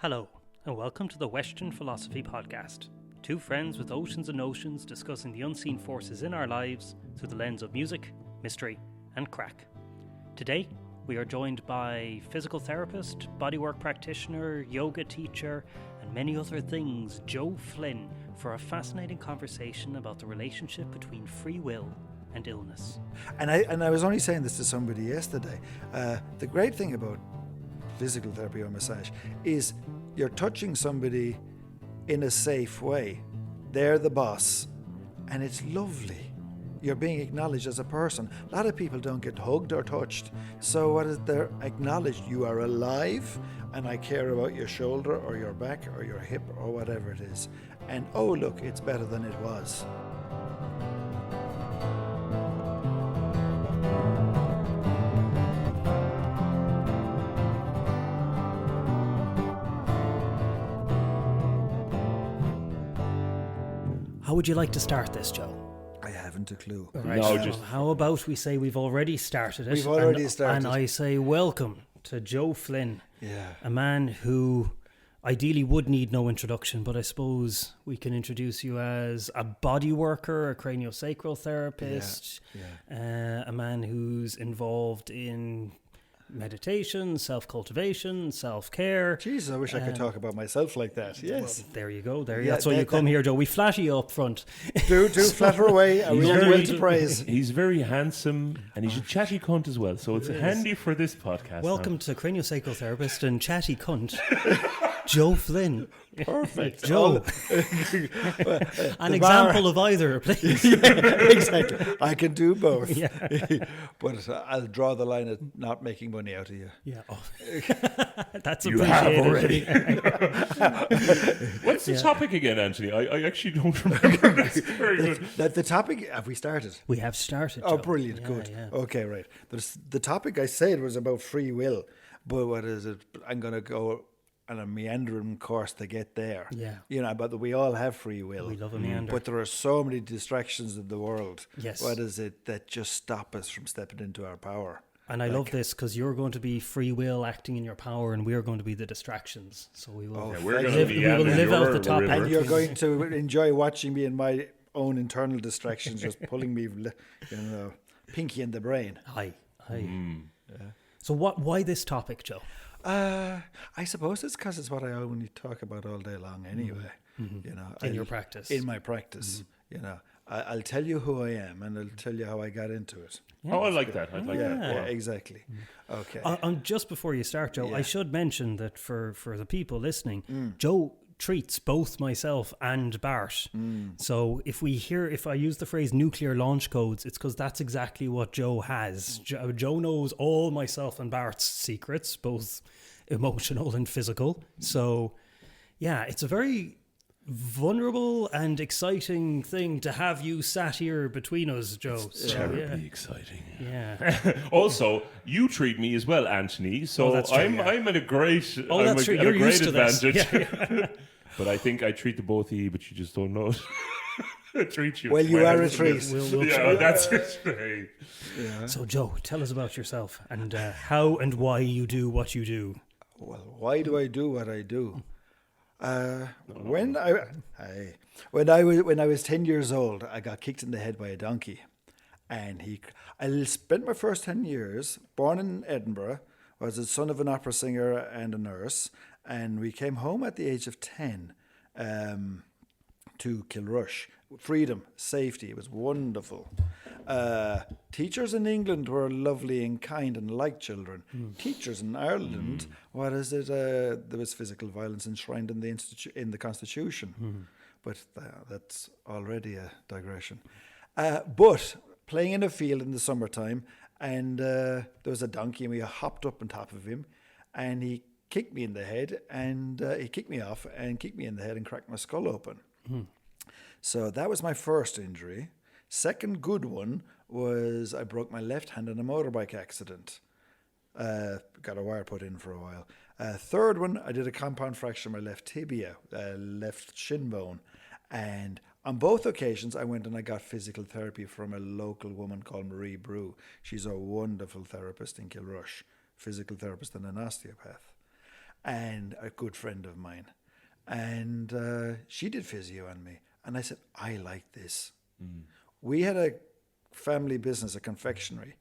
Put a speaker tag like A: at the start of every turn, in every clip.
A: Hello, and welcome to the Weshtern Philosophy Podcast. Two friends with oceans and notions discussing the unseen forces in our lives through the lens of music, mystery, and crack. Today, we are joined by physical therapist, bodywork practitioner, yoga teacher, and many other things, Joe Flynn, for a fascinating conversation about the relationship between free will and illness.
B: And I was only saying this to somebody yesterday. The great thing about physical therapy or massage is you're touching somebody in a safe way. They're the boss, and it's lovely. You're being acknowledged as a person. A lot of people don't get hugged or touched. So what is they're acknowledged? You are alive, and I care about your shoulder or your back or your hip or whatever it is. And oh look, it's better than it was.
A: How would you like to start this, Joe?
B: I haven't a clue.
A: Right.
C: No,
A: How about we say we've already started it?
B: We've already started.
A: And I say welcome to Joe Flynn,
B: Yeah.
A: a man who ideally would need no introduction, but I suppose we can introduce you as a body worker, a craniosacral therapist, a man who's involved in meditation, self-cultivation, self-care.
B: Jesus, I wish I could talk about myself like that. Yes.
A: Well, there you go.
B: Yeah,
A: That's why you come here, Joe. We flatter you up front.
B: Do flatter away. I will will to praise.
C: He's very handsome and he's a chatty cunt as well, so it's handy for this podcast.
A: Welcome to craniosacral therapist and chatty cunt, Joe Flynn.
B: Perfect.
A: Joe. An example of either, please.
B: Exactly. I can do both.
A: Yeah.
B: But I'll draw the line at not making money out of you.
A: Yeah. Oh. That's
C: You have
A: appreciated.
C: already. What's the topic again, Anthony? I actually don't remember. That's very good.
B: The topic, have we started?
A: We have started.
B: Oh,
A: Joe.
B: brilliant.
A: Yeah,
B: Good.
A: yeah.
B: Okay, right. The topic I said was about free will. But what is it? I'm going to go on a meandering course to get there.
A: Yeah.
B: You know, but we all have free will.
A: We love a meander.
B: But there are so many distractions in the world.
A: Yes.
B: What is it that just stop us from stepping into our power?
A: And I love this because you're going to be free will acting in your power, and we're going to be the distractions. So we will.
C: Yeah, we're going
A: live-
C: to
A: we
C: be
A: will live out the topic.
B: And you're going to enjoy watching me in my own internal distractions, just pulling me, pinky in the brain.
A: Hi. So why this topic, Joe?
B: I suppose it's because it's what I only talk about all day long anyway. You know,
A: In your practice.
B: In my practice, you know, I'll tell you who I am, and I'll tell you how I got into it.
C: Oh, I like that. I like that.
B: Yeah,
C: Wow.
B: exactly. Okay.
A: Just before you start, Joe, I
B: Yeah.
A: should mention that for the people listening, Joe treats both myself and Bart. So if I use the phrase nuclear launch codes, it's because that's exactly what Joe has. Joe knows all myself and Bart's secrets, both emotional and physical. So yeah, it's a very vulnerable and exciting thing to have you sat here between us, Joe. So,
C: Terribly exciting.
A: Yeah.
C: Also, you treat me as well, Anthony. So
A: that's true,
C: I'm at a great,
A: Oh, that's true.
C: at
A: You're
C: a great
A: used to this.
C: advantage. But I think I treat the both of you, but you just don't know it. I treat you.
B: Well, you are a treat.
C: Yeah, that's it. Hey.
A: So Joe, tell us about yourself and how and why you do what you do.
B: Well, why do I do what I do? When I was 10 years old, I got kicked in the head by a donkey, and I spent my first 10 years born in Edinburgh. Was the son of an opera singer and a nurse, and we came home at the age of 10 to Kilrush. Freedom, safety, it was wonderful. Teachers in England were lovely and kind and like children. Teachers in Ireland, what is it? There was physical violence enshrined in the Constitution. But that's already a digression. But playing in a field in the summertime, and there was a donkey, and we hopped up on top of him, and he kicked me in the head, and he kicked me off and kicked me in the head and cracked my skull open. So that was my first injury. Second good one was I broke my left hand in a motorbike accident. Got a wire put in for a while. Third one, I did a compound fracture of my left tibia, left shin bone. And on both occasions, I went and I got physical therapy from a local woman called Marie Brew. She's a wonderful therapist in Kilrush, physical therapist and an osteopath. and a good friend of mine. And she did physio on me. And I said, I like this. We had a family business, a confectionery.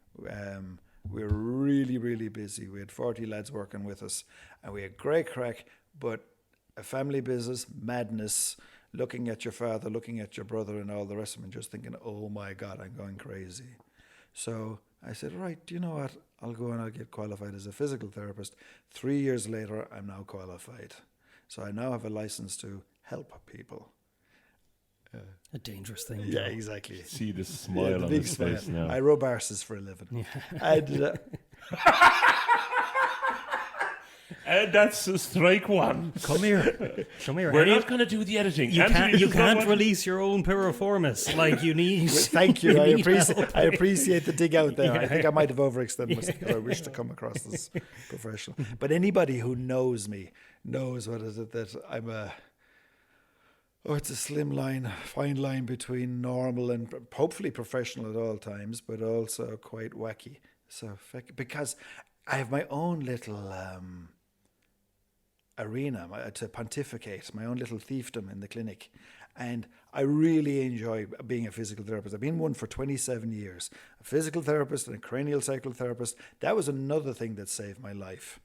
B: We were really, really busy. We had 40 lads working with us, and we had great crack, but a family business, madness, looking at your father, looking at your brother and all the rest of them, and just thinking, oh my God, I'm going crazy. So I said, right, do you know what? I'll go and I'll get qualified as a physical therapist. 3 years later, I'm now qualified. So I now have a license to help people.
A: A dangerous thing.
B: Yeah, exactly.
C: See the smile on his face now.
B: I rub arses for a living. And,
C: and that's strike one.
A: Come here.
C: We're not going to do the editing.
A: You
C: Anthony,
A: can't release your own piriformis. Like you need.
B: Thank you.
A: need
B: I appreciate the dig out there. I think I might have overextended myself because I wish to come across as professional. But anybody who knows me knows what is it that I'm a. Oh, it's a slim line, fine line between normal and hopefully professional at all times, but also quite wacky. So because I have my own little arena to pontificate, my own little fiefdom in the clinic. And I really enjoy being a physical therapist. I've been one for 27 years. A physical therapist and a cranial sacral therapist. That was another thing that saved my life.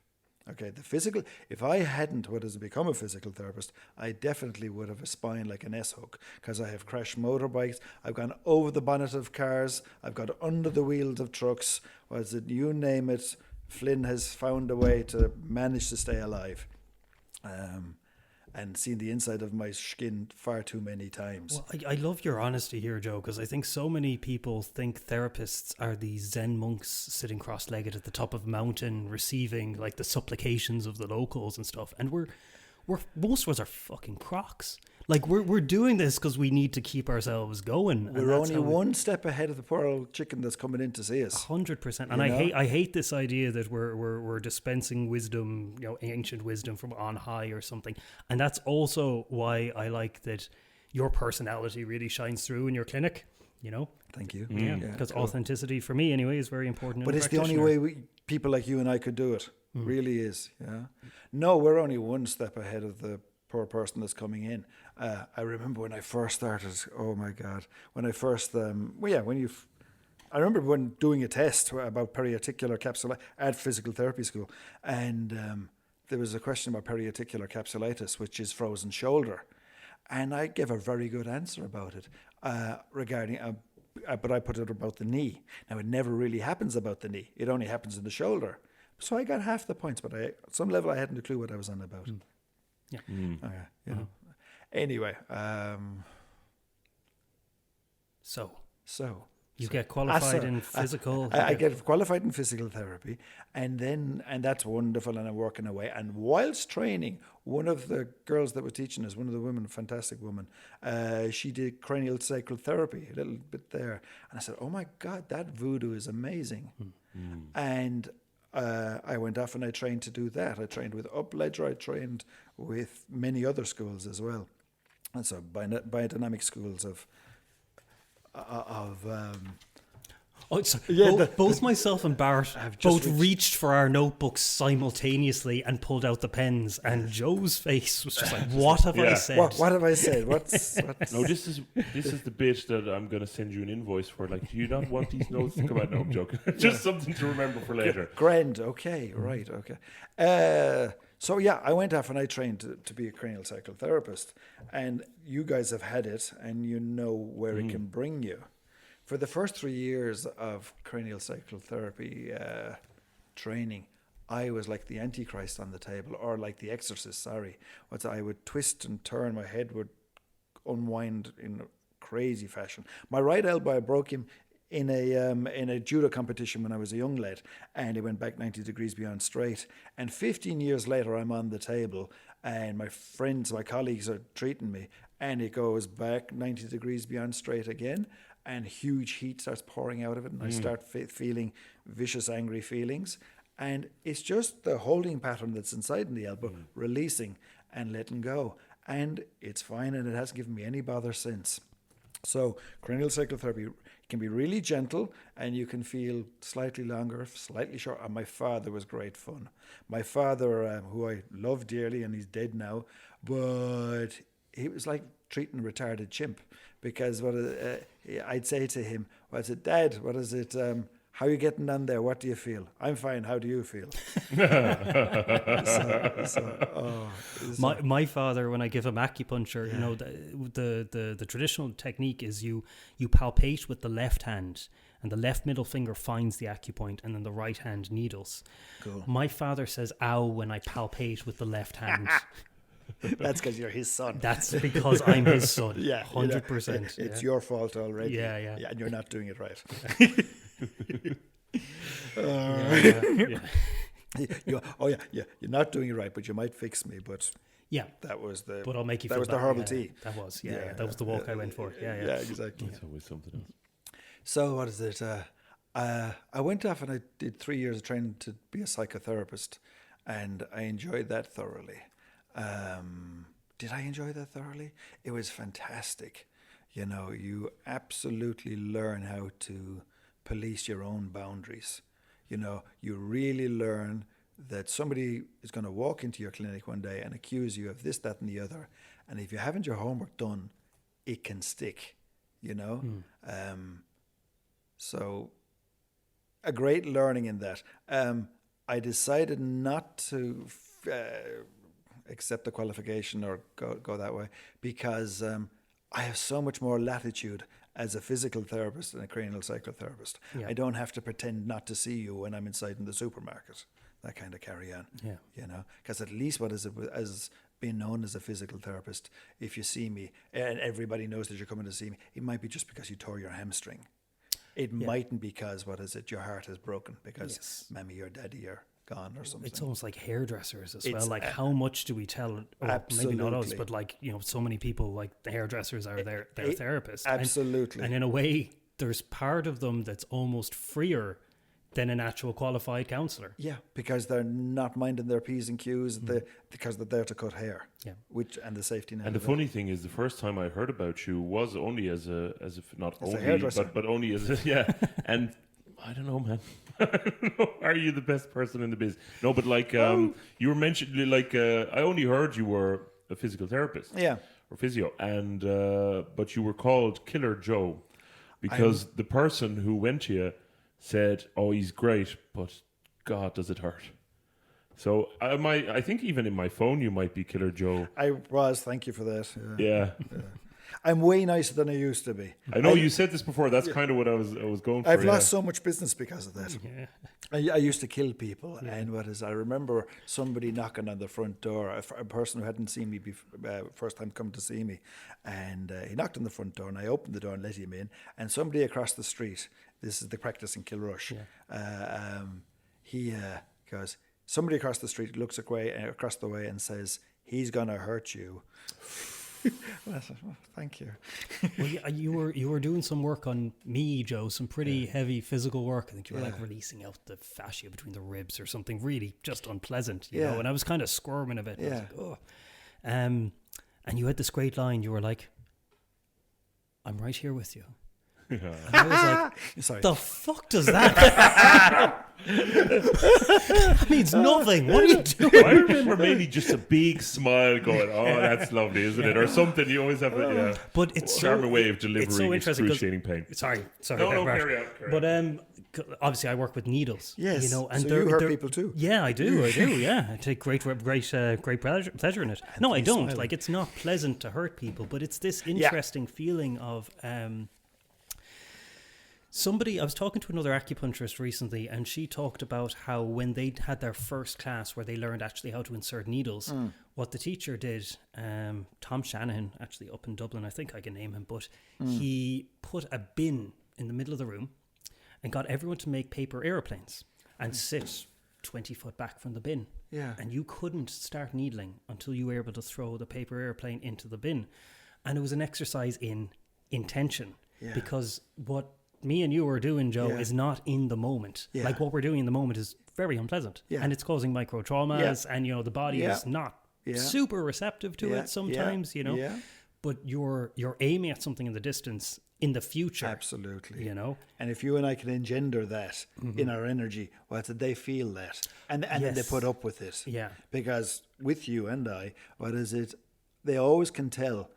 B: Okay, the physical, if I hadn't what has become a physical therapist, I definitely would have a spine like an S-hook, because I have crashed motorbikes, I've gone over the bonnet of cars, I've got under the wheels of trucks, was it, you name it, Flynn has found a way to manage to stay alive. And seen the inside of my skin far too many times.
A: Well, I love your honesty here, Joe, because I think so many people think therapists are these Zen monks sitting cross-legged at the top of a mountain receiving like the supplications of the locals and stuff. And we're most of us are fucking crocs. Like we're doing this because we need to keep ourselves going.
B: We're only one step ahead of the poor old chicken that's coming in to see us.
A: 100%. And I hate this idea that we're dispensing wisdom, ancient wisdom from on high or something. And that's also why I like that your personality really shines through in your clinic.
B: Thank you.
A: Yeah, because authenticity for me anyway is very important.
B: But it's the only way people like you and I could do it. Really is. Yeah. No, we're only one step ahead of the poor person that's coming in. I remember when I first started. Oh my God! When I first, I remember when doing a test about periarticular capsulitis at physical therapy school, and there was a question about periarticular capsulitis, which is frozen shoulder, and I gave a very good answer about it regarding. But I put it about the knee. Now it never really happens about the knee. It only happens in the shoulder. So I got half the points, but at some level I hadn't a clue what I was on about.
A: Yeah.
B: Okay. Anyway,
A: so you get qualified in physical.
B: I get qualified in physical therapy, and that's wonderful, and I'm working away. And whilst training, one of the girls that was teaching us, one of the women, fantastic woman, she did cranial sacral therapy a little bit there, and I said, "Oh my God, that voodoo is amazing," and. I went off and I trained to do that. I trained with Upledger. I trained with many other schools as well. And so biodynamic schools of
A: both myself and Bart both reached for our notebooks simultaneously and pulled out the pens, and Joe's face was just like, what have I said?
B: What have I said? What's
C: No, this is the bit that I'm going to send you an invoice for. Like, do you not want these notes to come out? No, I'm joking. Just something to remember for later.
B: Grand. Okay. Right. Okay. So yeah, I went off and I trained to be a cranial sacral therapist, and you guys have had it, and you know where it can bring you. For the first 3 years of cranial sacral therapy training, I was like the Antichrist on the table, or like the Exorcist, sorry. I would twist and turn, my head would unwind in a crazy fashion. My right elbow, I broke him in a judo competition when I was a young lad, and it went back 90 degrees beyond straight. And 15 years later, I'm on the table, and my friends, my colleagues are treating me, and it goes back 90 degrees beyond straight again. And huge heat starts pouring out of it, and I start feeling vicious, angry feelings. And it's just the holding pattern that's inside in the elbow, releasing and letting go. And it's fine, and it hasn't given me any bother since. So cranial psychotherapy can be really gentle, and you can feel slightly longer, slightly short. And my father was great fun. My father, who I love dearly, and he's dead now, but he was like treating a retarded chimp, because I'd say to him, "What is it, Dad? What is it? How are you getting on there? What do you feel?" "I'm fine. How do you feel?"
A: My father, when I give him acupuncture, you know, the traditional technique is you palpate with the left hand, and the left middle finger finds the acupoint, and then the right hand needles.
B: Cool.
A: My father says "ow" when I palpate with the left hand.
B: That's because you're his son.
A: That's because I'm his son.
B: Yeah,
A: 100%.
B: It's your fault already.
A: Yeah.
B: And you're not doing it right. You're not doing it right, but you might fix me. But
A: yeah,
B: that was the.
A: But I'll make you.
B: That
A: feel
B: was
A: better.
B: the herbal tea.
A: That was that was the walk I went for. Yeah,
B: exactly.
C: That's always something else.
B: So what is it? I went off and I did 3 years of training to be a psychotherapist, and I enjoyed that thoroughly. Did I enjoy that thoroughly? It was fantastic. You know, you absolutely learn how to police your own boundaries. You know, you really learn that somebody is going to walk into your clinic one day and accuse you of this, that, and the other. And if you haven't your homework done, it can stick, you know? So a great learning in that. I decided not to accept the qualification or go that way, because I have so much more latitude as a physical therapist and a cranial psychotherapist.
A: Yeah.
B: I don't have to pretend not to see you when I'm inside in the supermarket. That kind of carry on.
A: Yeah.
B: You know, because at least what is it as being known as a physical therapist, if you see me and everybody knows that you're coming to see me, it might be just because you tore your hamstring. It mightn't because your heart is broken because mammy or daddy are gone or something.
A: It's almost like hairdressers as well. Like, how much do we tell? Maybe not us, but like, you know, so many people, like the hairdressers are their therapists.
B: Absolutely.
A: And in a way, there's part of them that's almost freer than an actual qualified counsellor.
B: Yeah, because they're not minding their P's and Q's, because they're there to cut hair. Yeah, and the safety net.
C: And the funny thing is, the first time I heard about you was only as a
B: hairdresser,
C: but only as a And I don't know, man. I don't know. Are you the best person in the biz? No, but like you were mentioning, like I only heard you were a physical therapist.
B: Yeah,
C: or physio, and but you were called Killer Joe because the person who went to you said, "Oh, he's great, but God, does it hurt." So I think even in my phone you might be Killer Joe.
B: I was. Thank you for that.
C: Yeah.
B: I'm way nicer than I used to be.
C: I know you said this before. That's kind of what I was going for.
B: I've lost so much business because of that.
A: Yeah.
B: I used to kill people, and I remember somebody knocking on the front door, a person who hadn't seen me first time come to see me, and he knocked on the front door, and I opened the door and let him in, and somebody across the street, this is the practice in Kilrush, he goes, somebody across the street looks across the way and says, "He's gonna hurt you." Well, thank you.
A: Well, you were doing some work on me, Joe, some pretty heavy physical work. I think you were like releasing out the fascia between the ribs or something really just unpleasant, you know, and I was kind of squirming a bit. I was like, oh. And you had this great line. You were like, "I'm right here with you." And I was like,
B: Sorry.
A: The fuck does that that means nothing. What are you doing?
C: I remember maybe just a big smile going, "Oh, that's lovely, isn't it?" Or something. You always have a
A: But it's
C: charming way of delivering excruciating pain.
A: Sorry.
C: No, carry on.
A: But obviously I work with needles.
B: Yes,
A: you know, and
B: so you hurt people too.
A: Yeah, I do. Yeah, I take great pleasure in it. No, I don't.
B: Smiling.
A: Like, it's not pleasant to hurt people, but it's this interesting feeling of somebody. I was talking to another acupuncturist recently, and she talked about how when they had their first class where they learned actually how to insert needles, what the teacher did, Tom Shanahan, actually up in Dublin, I think I can name him, but he put a bin in the middle of the room and got everyone to make paper aeroplanes and sit 20 foot back from the bin.
B: Yeah.
A: And you couldn't start needling until you were able to throw the paper aeroplane into the bin. And it was an exercise in intention, because what me and you are doing, Joe, is not in the moment.
B: Yeah.
A: Like, what we're doing in the moment is very unpleasant, and it's causing micro traumas, and, you know, the body is not super receptive to it sometimes, you know. but you're aiming at something in the distance in the future.
B: Absolutely.
A: You know?
B: And if you and I can engender that in our energy, well, it's that they feel that. And then they
A: Yes.
B: put up with it.
A: Yeah.
B: Because with you and I, what is it? They always can tell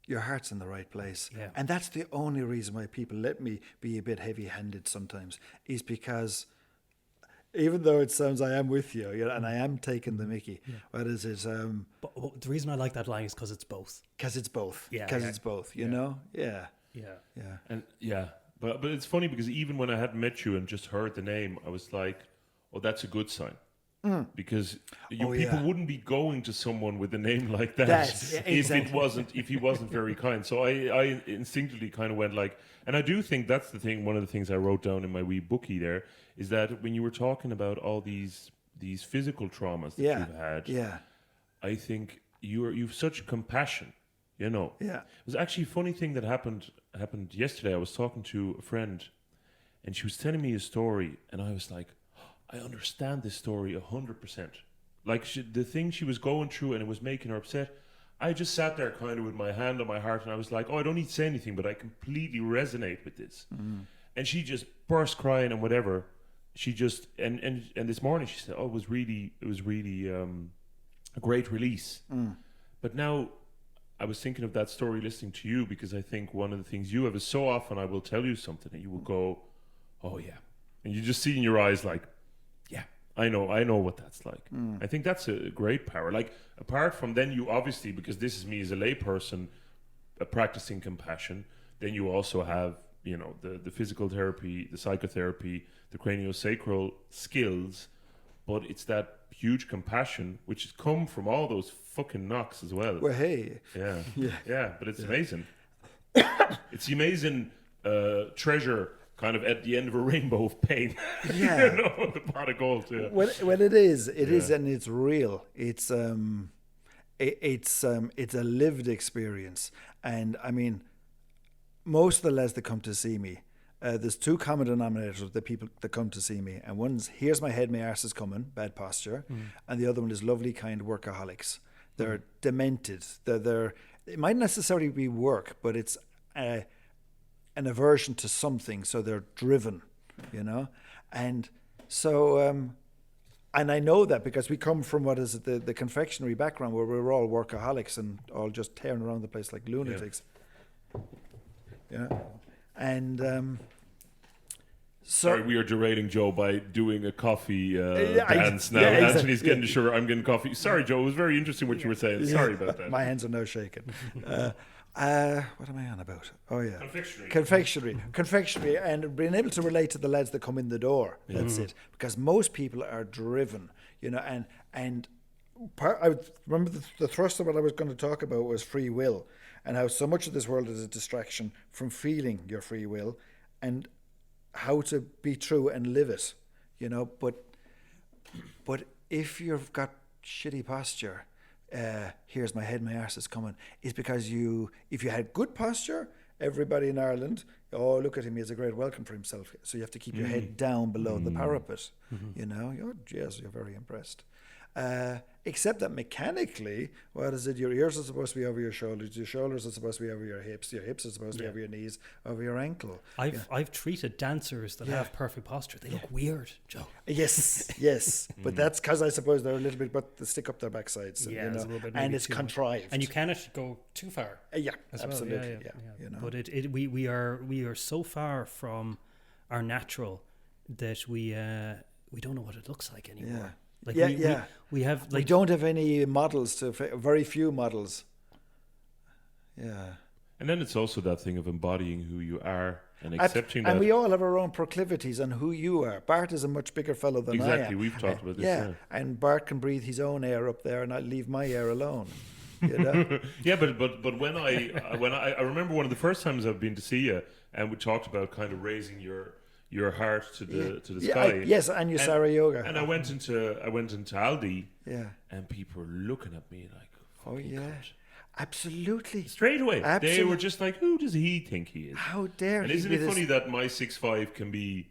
B: your heart's in the right place.
A: Yeah.
B: And that's the only reason why people let me be a bit heavy-handed sometimes, is because even though it sounds I am with you, and I am taking the mickey, what is it?
A: But the reason I like that line is because it's both.
B: Because it's both.
A: Yeah,
B: Because
A: yeah.
B: it's both, you know? Yeah.
A: Yeah.
B: Yeah.
C: And but it's funny because even when I hadn't met you and just heard the name, I was like, "Oh, that's a good sign," because people wouldn't be going to someone with a name like that if he wasn't very kind. So I instinctively kind of went like, and I do think that's the thing. One of the things I wrote down in my wee bookie there is that when you were talking about all these physical traumas that you've had, I think you've such compassion. You know,
B: Yeah.
C: It was actually a funny thing that happened yesterday. I was talking to a friend, and she was telling me a story, and I was like, I understand this story 100%. Like the thing she was going through, and it was making her upset. I just sat there kind of with my hand on my heart, and I was like, oh, I don't need to say anything, but I completely resonate with this. And she just burst crying and whatever. She just and this morning she said, oh, it was really a great release. But now I was thinking of that story listening to you, because I think one of the things you have is so often I will tell you something and you will go, oh yeah. And you just see in your eyes like, yeah, I know what that's like. I think that's a great power. Like, apart from then you obviously, because this is me as a layperson practicing compassion, then you also have, you know, the physical therapy, the psychotherapy, the craniosacral skills, but it's that huge compassion which has come from all those fucking knocks as well.
B: Well, hey.
C: Yeah, but it's amazing. It's the amazing treasure kind of at the end of a rainbow of pain.
B: Yeah.
C: You know, the pot of gold. Yeah.
B: Well, it is, and it's real. It's a lived experience. And I mean, most of the lads that come to see me, there's two common denominators of the people that come to see me, and one's here's my head, my arse is coming, bad posture, and the other one is lovely, kind workaholics. They're demented. They're it might necessarily be work, but it's an aversion to something, so they're driven, you know, and so and I know that because we come from what is it, the confectionery background, where we're all workaholics and all just tearing around the place like lunatics. Yeah. And
C: sorry, we are derailing Joe by doing a coffee dance now. Anthony's getting the sugar, I'm getting coffee. Sorry, Joe, it was very interesting what you were saying. Sorry about that.
B: My hands are now shaking. What am I on about? Oh, yeah. Confectionery, and being able to relate to the lads that come in the door. That's it. Because most people are driven, you know, and I remember the thrust of what I was going to talk about was free will, and how so much of this world is a distraction from feeling your free will and how to be true and live it, you know. But if you've got shitty posture, here's my head, my arse is coming, is because if you had good posture, everybody in Ireland, oh, look at him, he has a great welcome for himself. So you have to keep your head down below the parapet, you know. Oh, yes, you're very impressed. Except that mechanically, what is it? Your ears are supposed to be over your shoulders are supposed to be over your hips are supposed to be over your knees, over your ankle.
A: I've treated dancers that have perfect posture. They look weird, Joe.
B: Yes. But that's because I suppose they're a little bit, but they stick up their backsides,
A: Yeah,
B: you know,
A: it's a little bit,
B: and
A: maybe
B: it's
A: too much.
B: contrived.
A: And you cannot go too far.
B: Yeah,
A: as well.
B: absolutely.
A: Yeah.
B: You know?
A: But we are so far from our natural that we don't know what it looks like anymore.
B: Yeah.
A: Like we have like
B: we don't have any models very few models. Yeah.
C: And then it's also that thing of embodying who you are and accepting that.
B: And we all have our own proclivities on who you are. Bart is a much bigger fellow than I am.
C: Exactly, we've talked about this.
B: Yeah, and Bart can breathe his own air up there, and I leave my air alone. You know?
C: Yeah, but when I remember one of the first times I've been to see you, and we talked about kind of raising your heart to the sky.
B: Yes, and your Sarah yoga.
C: And I went into Aldi.
B: Yeah.
C: And people were looking at me like,
B: oh yeah.
C: God.
B: Absolutely.
C: Straight away.
B: Absolutely.
C: They were just like, who does he think he is?
B: How dare
C: and
B: he?
C: And isn't it funny that my 6'5" can be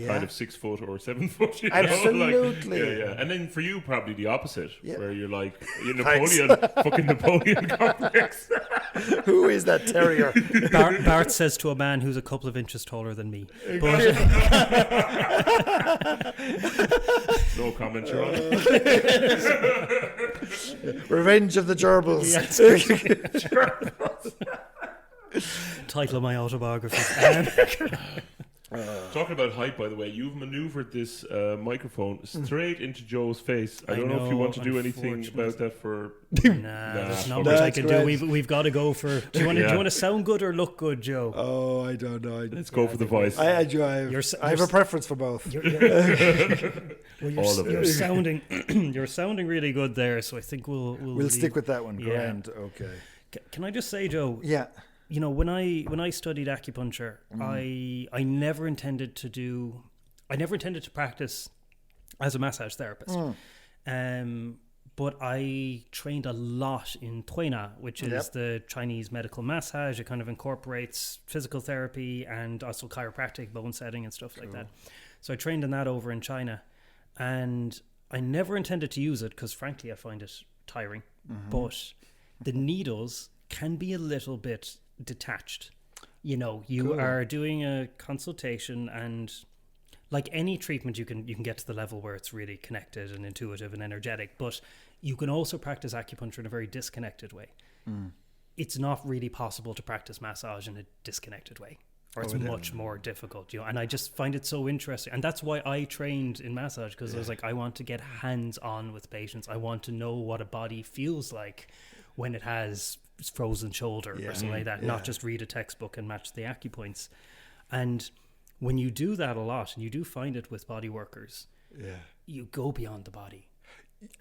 C: kind of 6 foot or 7 foot? You
B: Absolutely.
C: Know? Like, yeah. And then for you, probably the opposite,
B: Yeah.
C: where you're like, Napoleon complex.
B: Who is that terrier?
A: Bart says to a man who's a couple of inches taller than me. But
C: No comment, you're on.
B: Revenge of the Gerbils.
A: title of my autobiography.
C: Talking about height, by the way, you've maneuvered this microphone straight into Joe's face. I don't know if you want to do anything about that for...
A: There's not much I can do. We've got to go for... Do you want to sound good or look good, Joe?
B: Oh, I don't know.
C: Let's go for the voice.
B: I have a preference for both.
A: You're sounding you're sounding really good there, so I think we'll
B: stick with that one.
A: Yeah.
B: Grand. Okay.
A: Can I just say, Joe?
B: Yeah.
A: You know, when I studied acupuncture, I never intended to practice as a massage therapist. But I trained a lot in Tuina, which is the Chinese medical massage. It kind of incorporates physical therapy and also chiropractic, bone setting and stuff like that. So I trained in that over in China, and I never intended to use it because, frankly, I find it tiring. But the needles can be a little bit detached. You know, you are doing a consultation, and like any treatment, you can get to the level where it's really connected and intuitive and energetic, but you can also practice acupuncture in a very disconnected way. It's not really possible to practice massage in a disconnected way, or it's much more difficult, you know. And I just find it so interesting, and that's why I trained in massage, because I was like, I want to get hands on with patients. I want to know what a body feels like when it has frozen shoulder or something like that, not just read a textbook and match the acupoints. And when you do that a lot, and you do find it with body workers, you go beyond the body.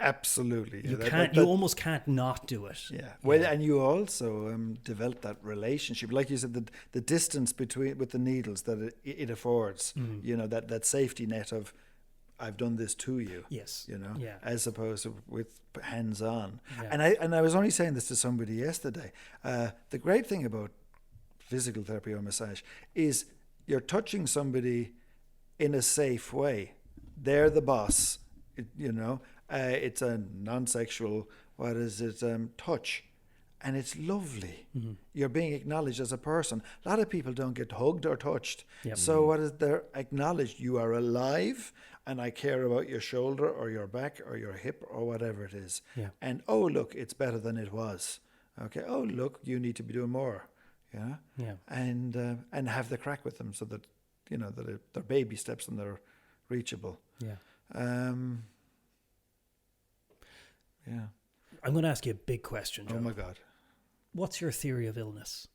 B: Absolutely.
A: You almost can't not do it.
B: Yeah. Well, and you also develop that relationship, like you said, the distance between with the needles that it affords. You know, that safety net of, I've done this to you.
A: Yes.
B: You know, as opposed to with hands on.
A: Yeah.
B: And I was only saying this to somebody yesterday. The great thing about physical therapy or massage is you're touching somebody in a safe way. They're the boss. You know, it's a non-sexual, touch. And it's lovely. You're being acknowledged as a person. A lot of people don't get hugged or touched. So they're acknowledged? You are alive, and I care about your shoulder or your back or your hip or whatever it is. And oh, look, it's better than it was. Okay. Oh, look, you need to be doing more. And have the crack with them so that, you know, that they're baby steps and they're reachable. I'm
A: going to ask you a big question, Joe.
B: Oh my God.
A: What's your theory of illness?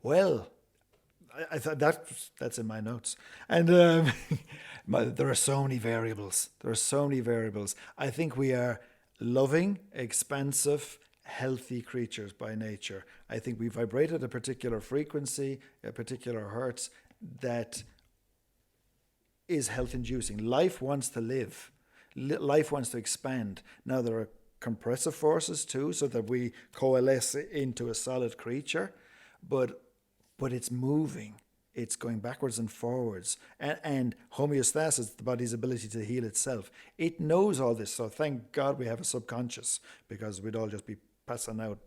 B: Well, I thought that's in my notes. And there are so many variables. I think we are loving, expansive, healthy creatures by nature. I think we vibrate at a particular frequency, a particular hertz that is health-inducing. Life wants to live. Life wants to expand. Now, there are compressive forces too, so that we coalesce into a solid creature, but it's moving. It's going backwards and forwards. And homeostasis, the body's ability to heal itself, it knows all this. So thank God we have a subconscious, because we'd all just be passing out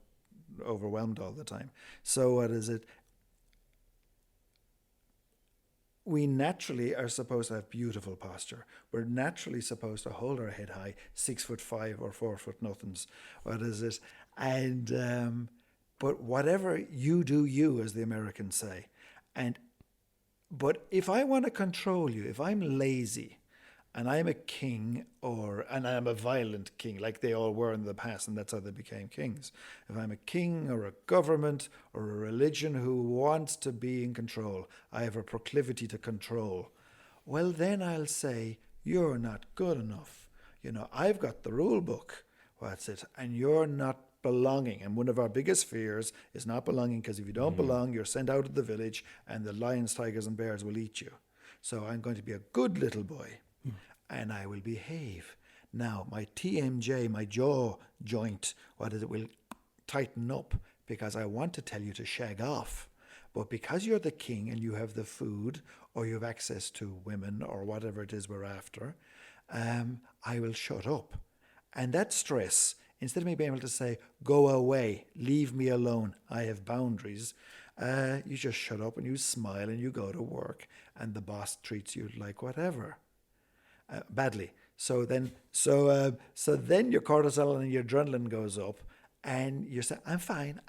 B: overwhelmed all the time. So what is it? We naturally are supposed to have beautiful posture. We're naturally supposed to hold our head high, 6'5" or 4 foot nothings. What is it? And but whatever you do, you, as the Americans say. But if I want to control you, if I'm lazy, and I'm a king, and I'm a violent king, like they all were in the past, and that's how they became kings. If I'm a king or a government or a religion who wants to be in control, I have a proclivity to control. Well, then I'll say, you're not good enough. You know, I've got the rule book. And you're not belonging. And one of our biggest fears is not belonging, because if you don't belong, you're sent out of the village, and the lions, tigers, and bears will eat you. So I'm going to be a good little boy. And I will behave. Now, my TMJ, my jaw joint, will tighten up, because I want to tell you to shag off. But because you're the king and you have the food, or you have access to women, or whatever it is we're after, I will shut up. And that stress instead of me being able to say, go away, leave me alone, I have boundaries, you just shut up and you smile and you go to work, and the boss treats you like whatever, badly. So then your cortisol and your adrenaline goes up, and you say, I'm fine.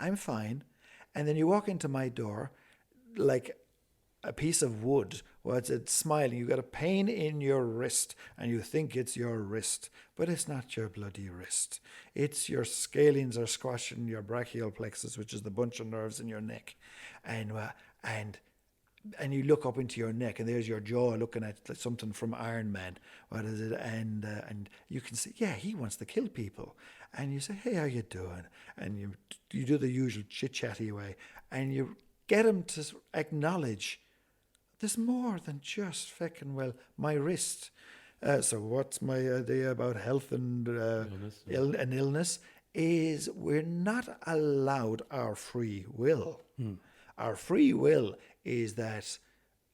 B: And then you walk into my door like a piece of wood. Well, it's smiling. You got a pain in your wrist, and you think it's your wrist, but it's not your bloody wrist. It's your scalenes are squashing your brachial plexus, which is the bunch of nerves in your neck, and you look up into your neck, and there's your jaw looking at something from Iron Man. What is it? And you can see, yeah, he wants to kill people. And you say, hey, how you doing? And you do the usual chit-chatty way, and you get him to acknowledge there's more than just fucking, well, my wrist. So what's my idea about health and illness is we're not allowed our free will. Our free will is that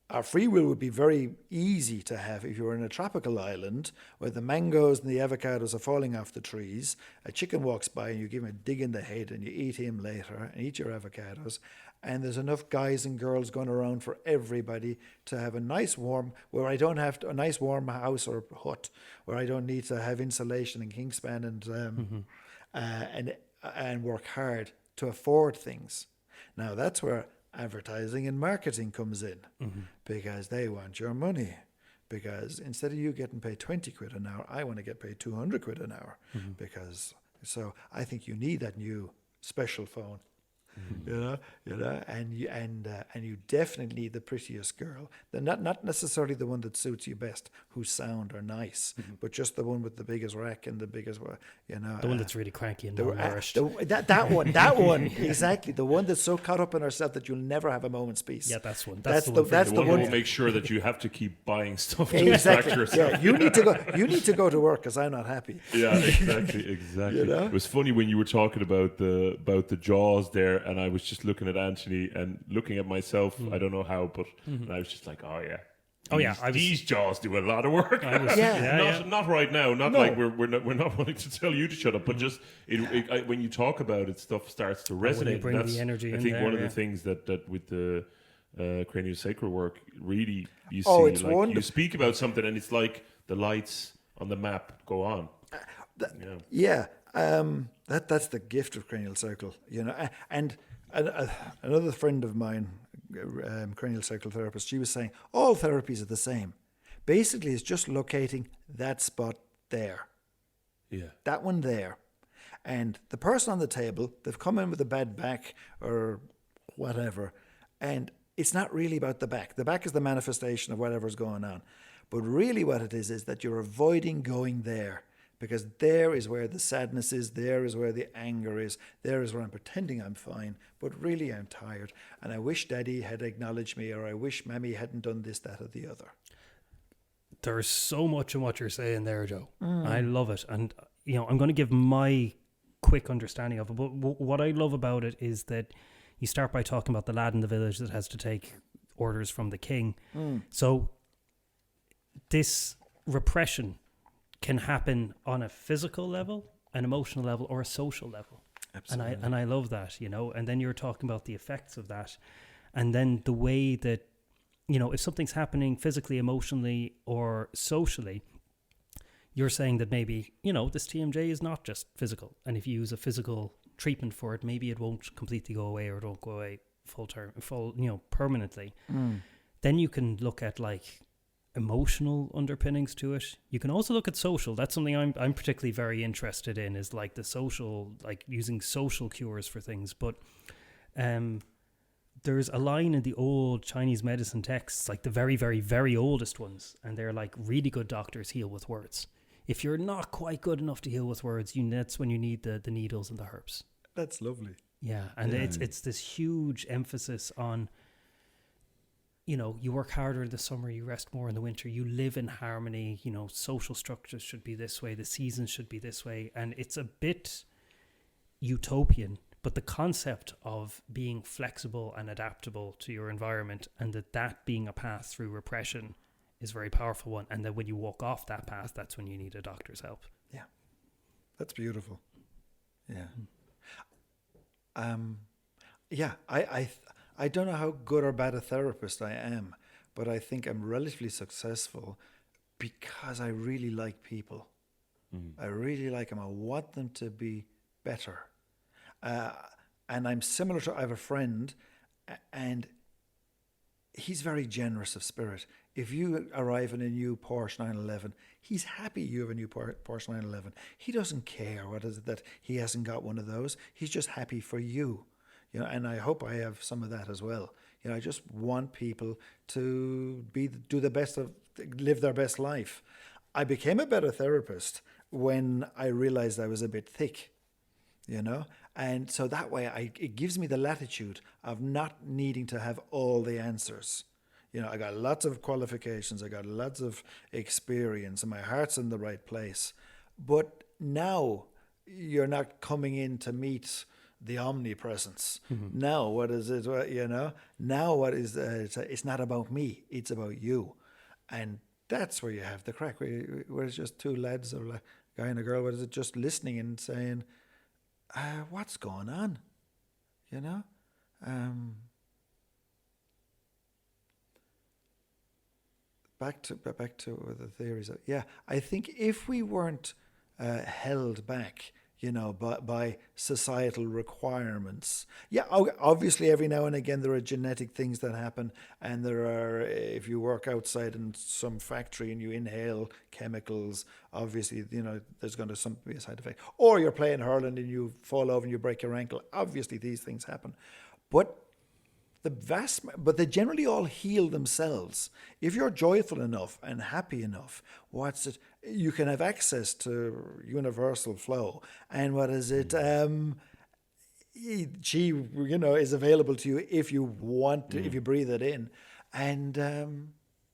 B: our free will would be very easy to have if you were in a tropical island where the mangoes and the avocados are falling off the trees. A chicken walks by and you give him a dig in the head and you eat him later and eat your avocados. And there's enough guys and girls going around for everybody to have a nice warm, where I don't have to, a nice warm house or hut where I don't need to have insulation and kingspan and work hard to afford things. Now that's where advertising and marketing comes in, because they want your money. Because instead of you getting paid 20 quid an hour, I want to get paid 200 quid an hour. So I think you need that new special phone. You know, and you definitely need the prettiest girl. Not necessarily the one that suits you best, whose sound are nice, but just the one with the biggest rack and the biggest,
A: the one that's really cranky and nourished.
B: That one, exactly. The one that's so caught up in herself that you'll never have a moment's peace.
A: Yeah, that's one.
B: That's the
C: one
B: one.
C: Who will make sure that you have to keep buying stuff to
B: Exactly.
C: distract yourself.
B: Yeah, you need to go to work because I'm not happy.
C: Yeah, exactly.
B: You know?
C: It was funny when you were talking about the jaws there, and I was just looking at Anthony and looking at myself. I don't know how, but and I was just like, oh yeah. These jaws do a lot of work. Not right now. Not like we're not wanting to tell you to shut up, but just when you talk about it, stuff starts to resonate.
A: You bring the energy
C: I
A: in
C: think
A: there,
C: one of the things that with the craniosacral work, really you you speak about something, and it's like the lights on the map go on.
B: That's the gift of cranial circle, and another friend of mine, cranial circle therapist, she was saying all therapies are the same. Basically, it's just locating that spot there.
C: Yeah.
B: That one there. And the person on the table, they've come in with a bad back or whatever, and it's not really about the back. The back is the manifestation of whatever's going on. But really what it is that you're avoiding going there. Because there is where the sadness is, there is where the anger is, there is where I'm pretending I'm fine, but really I'm tired. And I wish Daddy had acknowledged me, or I wish Mammy hadn't done this, that, or the other.
A: There's so much in what you're saying there, Joe. I love it. And, I'm going to give my quick understanding of it. But what I love about it is that you start by talking about the lad in the village that has to take orders from the king. So this repression can happen on a physical level, an emotional level, or a social level. Absolutely. And I love that, and then you're talking about the effects of that. And then the way that, if something's happening physically, emotionally, or socially, you're saying that maybe, this TMJ is not just physical. And if you use a physical treatment for it, maybe it won't completely go away, or it won't go away permanently. Then you can look at emotional underpinnings to it. You can also look at social. That's something I'm particularly very interested in, is the social, using social cures for things. But there's a line in the old Chinese medicine texts, the very, very, very oldest ones, and they're really good doctors heal with words. If you're not quite good enough to heal with words, that's when you need the needles and the herbs.
B: That's lovely.
A: Yeah, and it's this huge emphasis on, you work harder in the summer, you rest more in the winter, you live in harmony, social structures should be this way, the seasons should be this way. And it's a bit utopian, but the concept of being flexible and adaptable to your environment, and that being a path through repression, is a very powerful one. And then when you walk off that path, that's when you need a doctor's help.
B: Yeah, that's beautiful. Yeah. Yeah, I don't know how good or bad a therapist I am, but I think I'm relatively successful because I really like people. I really like them. I want them to be better. And I'm similar to, I have a friend, and he's very generous of spirit. If you arrive in a new Porsche 911, he's happy you have a new Porsche 911. He doesn't care what is it that he hasn't got one of those. He's just happy for you. You know, and I hope I have some of that as well. You know, I just want people to live their best life. I became a better therapist when I realized I was a bit thick, you know, and so that way it gives me the latitude of not needing to have all the answers. You know, I got lots of qualifications, I got lots of experience, and my heart's in the right place. But now you're not coming in to meet the omnipresence. Now, what is it? You know, now what is it's not about me; it's about you, and that's where you have the crack. Where it's just two lads, or a guy and a girl. What is it? Just listening and saying, "What's going on?" You know. Back to the theories. Yeah, I think if we weren't held back, you know, by societal requirements. Yeah, obviously every now and again there are genetic things that happen, and there are, if you work outside in some factory and you inhale chemicals, obviously, you know, there's going to be a side effect. Or you're playing hurling and you fall over and you break your ankle. Obviously these things happen. But they generally all heal themselves. If you're joyful enough and happy enough, you can have access to universal flow. And what is it? Chi, you know, is available to you if you want to, if you breathe it in. And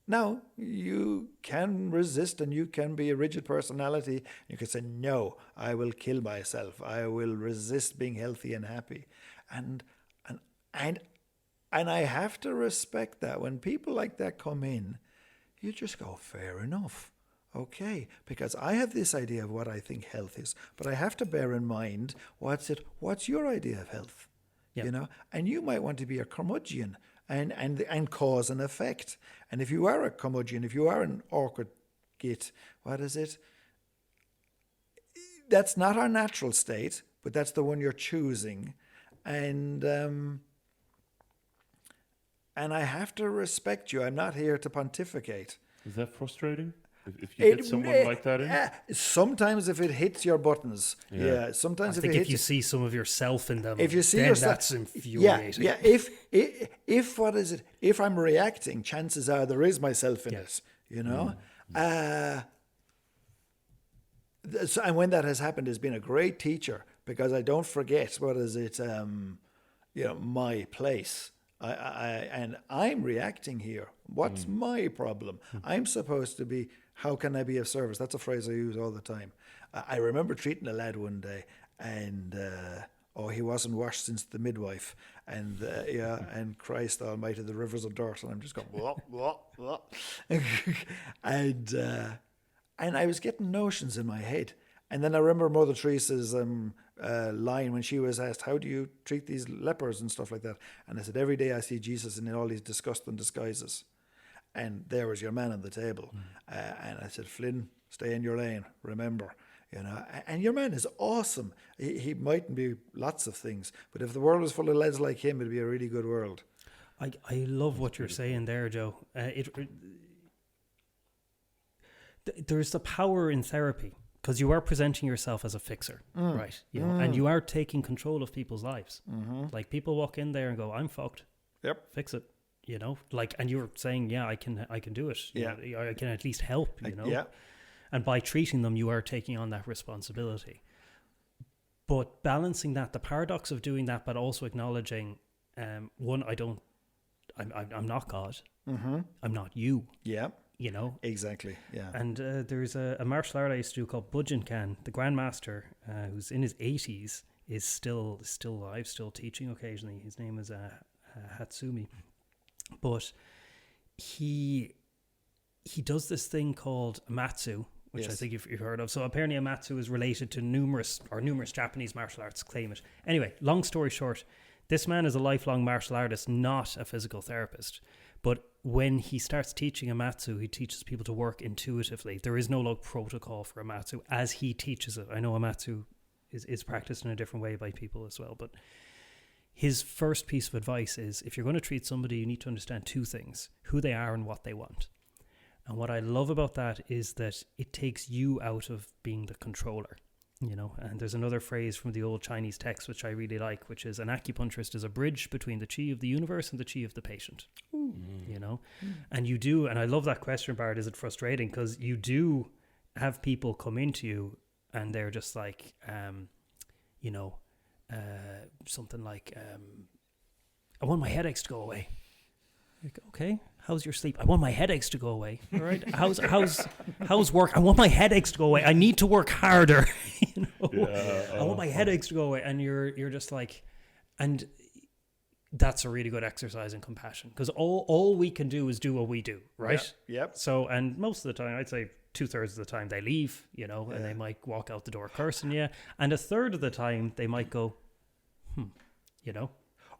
B: now you can resist, and you can be a rigid personality. You can say, no, I will kill myself. I will resist being healthy and happy. And I have to respect that. When people like that come in, you just go, fair enough. Okay, because I have this idea of what I think health is, but I have to bear in mind, what's your idea of health? Yep. You know, and you might want to be a curmudgeon and cause and effect. And if you are a curmudgeon, if you are an awkward git, what is it? That's not our natural state, but that's the one you're choosing. And I have to respect you. I'm not here to pontificate.
C: Is that frustrating? If you get someone like that in?
B: Sometimes if it hits your buttons. Yeah. Sometimes
A: if you see some of yourself in them,
B: if you see
A: then
B: yourself,
A: that's infuriating.
B: Yeah. If what is it? If I'm reacting, chances are there is myself in it. You know. So, and when that has happened, has been a great teacher, because I don't forget what is it. You know, my place. And I'm reacting here. What's my problem? I'm supposed to be, how can I be of service? That's a phrase I use all the time. I remember treating a lad one day, and he wasn't washed since the midwife, and and Christ Almighty, the rivers of dirt, and I'm just going blah blah blah, and I was getting notions in my head. And then I remember Mother Teresa's line when she was asked, how do you treat these lepers and stuff like that? And I said, every day I see Jesus in all these disgusting disguises. And there was your man on the table. And I said, Flynn, stay in your lane, remember. You know, and your man is awesome. He mightn't be lots of things, but if the world was full of lads like him, it'd be a really good world.
A: I love what you're saying there, Joe. There's the power in therapy, because you are presenting yourself as a fixer, right? You know, and you are taking control of people's lives. Like, people walk in there and go, I'm fucked. Yep. Fix it. You know, like, and you're saying, yeah, I can do it.
B: Yeah.
A: You know, I can at least help, you know.
B: Yeah. And
A: by treating them, you are taking on that responsibility. But balancing that, the paradox of doing that, but also acknowledging, one, I'm not God. I'm not you.
B: Yeah.
A: You know?
B: Exactly, yeah.
A: And there's a martial art I used to do called Bujinkan. The Grandmaster, who's in his 80s, is still alive, still teaching occasionally. His name is Hatsumi. But he does this thing called Matsu, which I
B: Yes.
A: think you've heard of. So apparently a matsu is related to numerous Japanese martial arts claim it. Anyway, long story short, this man is a lifelong martial artist, not a physical therapist. But when he starts teaching a matsu, he teaches people to work intuitively. There is no like protocol for a matsu as he teaches it. I know a matsu is practiced in a different way by people as well. But his first piece of advice is, if you're going to treat somebody, you need to understand two things: who they are and what they want. And what I love about that is that it takes you out of being the controller. You know, and there's another phrase from the old Chinese text which I really like, which is an acupuncturist is a bridge between the chi of the universe and the chi of the patient. You know, and you do, and I love that question, Bart. Is it frustrating? Because you do have people come into you and they're just like, you know, something like, I want my headaches to go away. Like, okay, how's your sleep? I want my headaches to go away. All right, how's work? I want my headaches to go away. I need to work harder. You know, I want my headaches to go away. And you're just like, and that's a really good exercise in compassion, because all we can do is do what we do, right?
B: Yep.
A: So, and most of the time, I'd say 2/3 of the time they leave, you know, and they might walk out the door cursing you, and 1/3 of the time they might go, you know.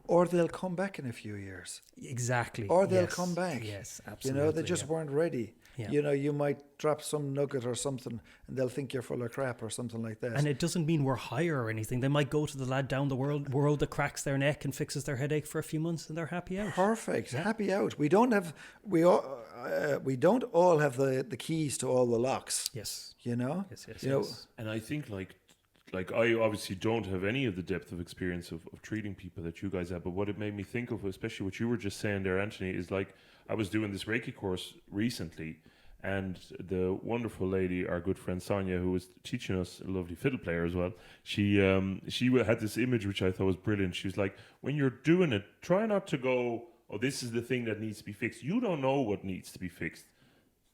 B: Or they'll come back in a few years.
A: Exactly.
B: Or they'll come back.
A: Yes,
B: You
A: absolutely.
B: know, they just weren't ready.
A: Yeah.
B: You know, you might drop some nugget or something and they'll think you're full of crap or something like that.
A: And it doesn't mean we're higher or anything. They might go to the lad down the world that cracks their neck and fixes their headache for a few months, and they're happy out.
B: Perfect. Happy out. We don't all have the keys to all the locks.
A: Yes.
B: You know?
A: Yes.
B: You know,
C: And I think like I obviously don't have any of the depth of experience of treating people that you guys have, but what it made me think of, especially what you were just saying there, Anthony, is like I was doing this Reiki course recently, and the wonderful lady, our good friend Sonia, who was teaching us, a lovely fiddle player as well, she had this image which I thought was brilliant. She was like, when you're doing it, try not to go, oh, this is the thing that needs to be fixed. You don't know what needs to be fixed.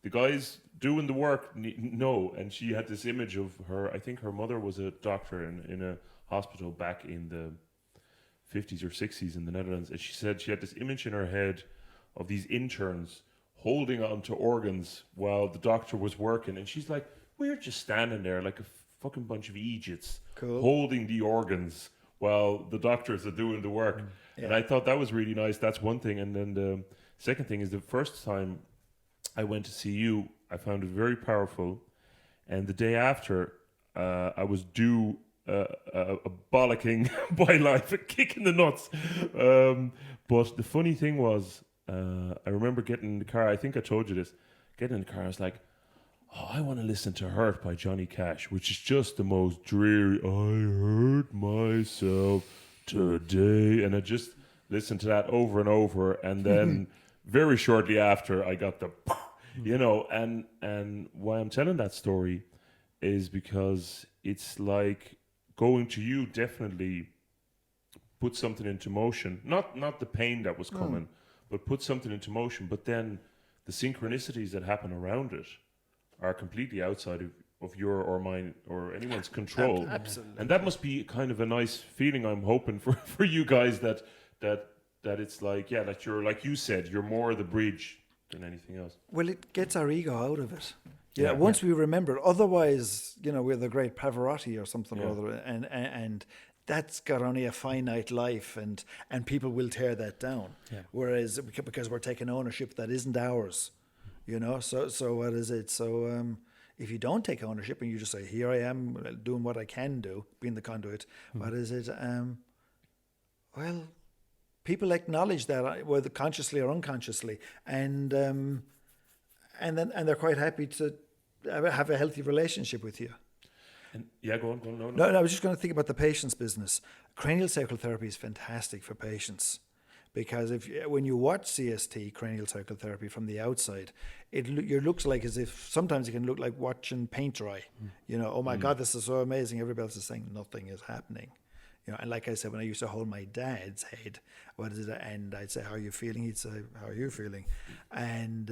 C: The guys doing the work know. And she had this image of her, I think her mother was a doctor in a hospital back in the 50s or 60s in the Netherlands, and she said she had this image in her head of these interns holding on to organs while the doctor was working, and she's like, we're just standing there like a fucking bunch of idiots, holding the organs while the doctors are doing the work. And I thought that was really nice. That's one thing. And then the second thing is, the first time I went to see you, I found it very powerful, and the day after I was due a bollocking by life, a kick in the nuts. But the funny thing was, I remember getting in the car, I think I told you this, getting in the car, I was like, oh, I want to listen to Hurt by Johnny Cash, which is just the most dreary, I hurt myself today. And I just listened to that over and over, and then very shortly after I got the, you know, and why I'm telling that story is because it's like going to you definitely put something into motion, not the pain that was coming, but put something into motion, but then the synchronicities that happen around it are completely outside of your or mine or anyone's control.
B: Absolutely.
C: And that must be kind of a nice feeling, I'm hoping, for you guys, that it's like, yeah, that you're, like you said, you're more the bridge than anything else.
B: Well, it gets our ego out of it. Yeah, once we remember. Otherwise, you know, we're the great Pavarotti or something or other, and that's got only a finite life, and people will tear that down. Yeah. Whereas because we're taking ownership that isn't ours, you know. So what is it? So if you don't take ownership and you just say, "Here I am, doing what I can do, being the conduit," what is it? Well, people acknowledge that, whether consciously or unconsciously, and they're quite happy to have a healthy relationship with you.
C: And go on.
B: No, I was just going to think about the patient's business. Cranial sacral therapy is fantastic for patients, because when you watch CST, cranial sacral therapy, from the outside, it looks like as if sometimes it can look like watching paint dry. You know, oh my God, this is so amazing. Everybody else is saying nothing is happening. You know, and like I said, when I used to hold my dad's head, what is it? And I'd say, "How are you feeling?" He'd say, "How are you feeling?" And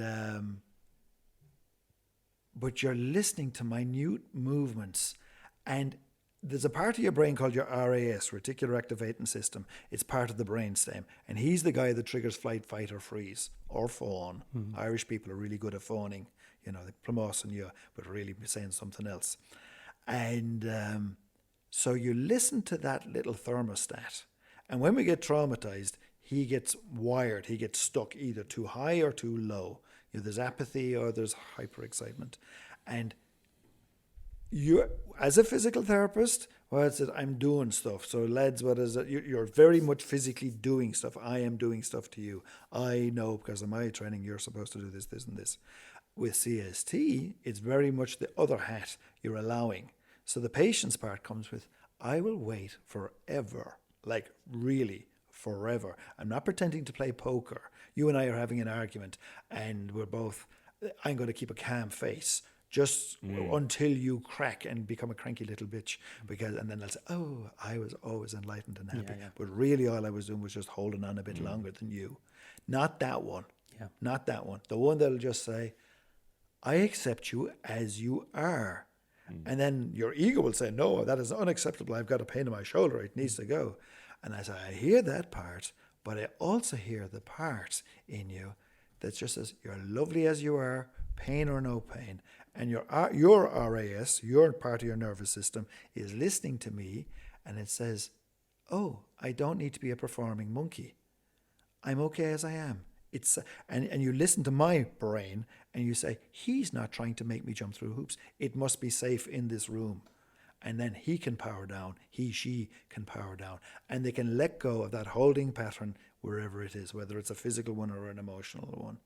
B: but you're listening to minute movements, and there's a part of your brain called your RAS, reticular activating system. It's part of the brainstem, and he's the guy that triggers flight, fight, or freeze, or fawn. Irish people are really good at fawning. you know, they're promoting you, but really saying something else. And so you listen to that little thermostat. And when we get traumatized, he gets wired, he gets stuck either too high or too low. You know, there's apathy or there's hyperexcitement. And you, as a physical therapist, well, it's that I'm doing stuff. So, lads, what is it? You're very much physically doing stuff. I am doing stuff to you. I know because of my training, you're supposed to do this, this, and this. With CST, it's very much the other hat you're allowing. So the patience part comes with, I will wait forever, like really forever. I'm not pretending to play poker. You and I are having an argument and we're both, I'm going to keep a calm face just until you crack and become a cranky little bitch. And then they'll say, oh, I was always enlightened and happy.
A: Yeah.
B: But really all I was doing was just holding on a bit longer than you. Not that one.
A: Yeah.
B: Not that one. The one that'll just say, I accept you as you are. And then your ego will say, no, that is unacceptable. I've got a pain in my shoulder. It needs to go. And I say, I hear that part, but I also hear the part in you that just says, you're lovely as you are, pain or no pain. And your RAS, your part of your nervous system, is listening to me. And it says, oh, I don't need to be a performing monkey. I'm okay as I am. And you listen to my brain and you say, he's not trying to make me jump through hoops. It must be safe in this room. And then he can power down. She can power down. And they can let go of that holding pattern wherever it is, whether it's a physical one or an emotional one.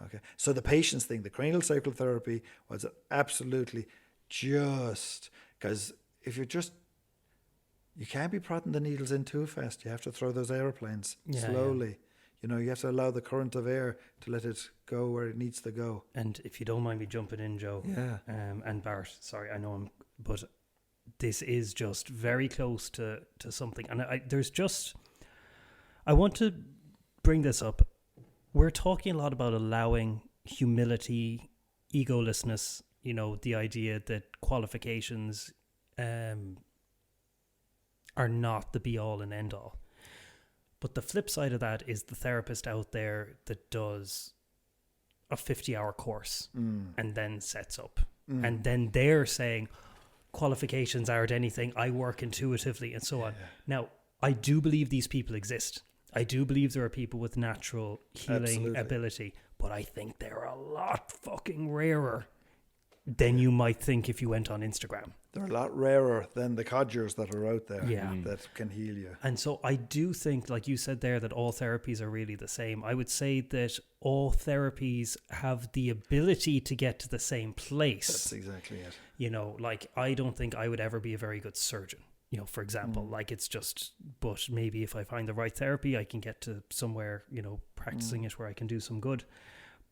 B: Okay. So the patience thing, the cranial sacral therapy was absolutely just, because if you're just, you can't be prodding the needles in too fast. You have to throw those airplanes slowly. Yeah. You know, you have to allow the current of air to let it go where it needs to go.
A: And if you don't mind me jumping in, Joe, and Bart, sorry, I know but this is just very close to something. And I want to bring this up. We're talking a lot about allowing humility, egolessness, you know, the idea that qualifications are not the be all and end all. But the flip side of that is the therapist out there that does a 50-hour course and then sets up. And then they're saying qualifications aren't anything. I work intuitively and so on. Now, I do believe these people exist. I do believe there are people with natural healing ability. But I think they're a lot fucking rarer than you might think if you went on Instagram.
B: They're a lot rarer than the codgers that are out there that can heal you.
A: And so I do think, like you said there, that all therapies are really the same. I would say that all therapies have the ability to get to the same place.
B: That's exactly it.
A: You know, like I don't think I would ever be a very good surgeon, you know, for example. Like it's just, but maybe if I find the right therapy, I can get to somewhere, you know, practicing it where I can do some good.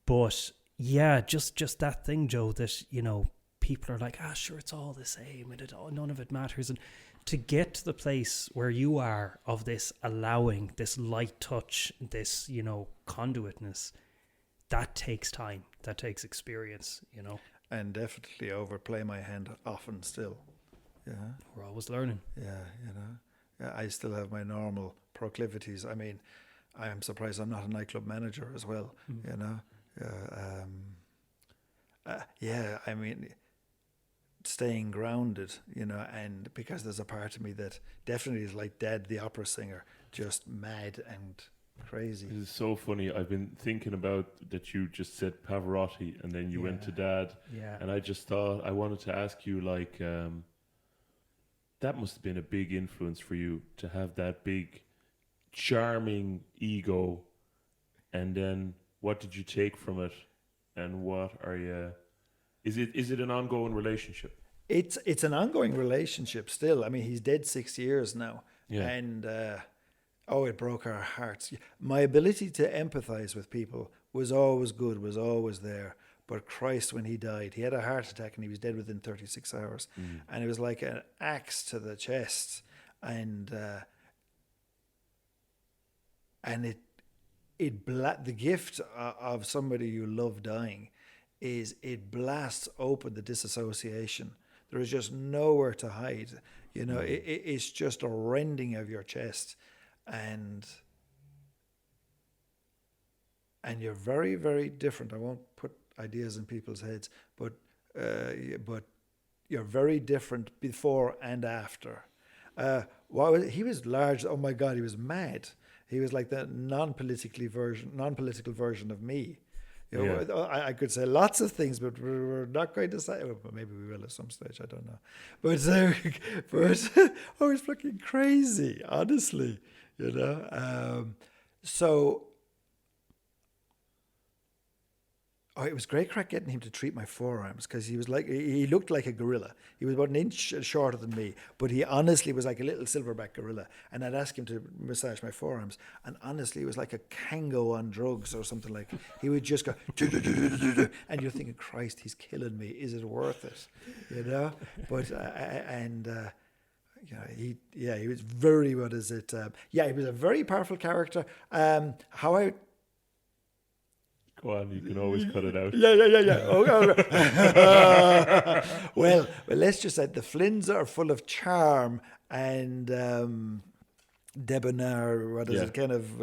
A: But yeah, just that thing, Joe, that, you know, people are like, sure, it's all the same and none of it matters. And to get to the place where you are of this allowing, this light touch, this, you know, conduitness, that takes time, that takes experience, you know.
B: And definitely overplay my hand often still. Yeah.
A: We're always learning.
B: Yeah, you know. Yeah, I still have my normal proclivities. I mean, I am surprised I'm not a nightclub manager as well, you know. I mean, staying grounded, you know, and because there's a part of me that definitely is like Dad, the opera singer, just mad and crazy.
C: This is so funny. I've been thinking about that you just said Pavarotti and then you went to Dad.
A: Yeah.
C: And I just thought, I wanted to ask you, like, that must have been a big influence for you to have that big, charming ego. And then what did you take from it? And what are you... Is it an ongoing relationship?
B: It's an ongoing relationship still. I mean, he's dead 6 years now.
C: Yeah.
B: And, it broke our hearts. My ability to empathize with people was always good, was always there. But Christ, when he died, he had a heart attack and he was dead within 36 hours. And it was like an axe to the chest. And the gift of somebody you love dying is it blasts open the disassociation. There is just nowhere to hide. You know, it's just a rending of your chest. And you're very, very different. ideas in people's heads, but you're very different before and after. He was large. Oh my God, he was mad. He was like the non-political version of me. You know, I could say lots of things, but we're not going to say. Well, maybe we will at some stage. I don't know. But I was fucking crazy, honestly. You know. It was great crack getting him to treat my forearms, because he looked like a gorilla. He was about an inch shorter than me, but he honestly was like a little silverback gorilla. And I'd ask him to massage my forearms, and honestly, it was like a kango on drugs or something. Like, he would just go, and you're thinking, Christ, he's killing me. Is it worth it? You know. But he was very. What is it? He was a very powerful character.
C: Go on, you can always cut it out.
B: Yeah. Well, let's just say the Flynns are full of charm and debonair. What is it? Kind of.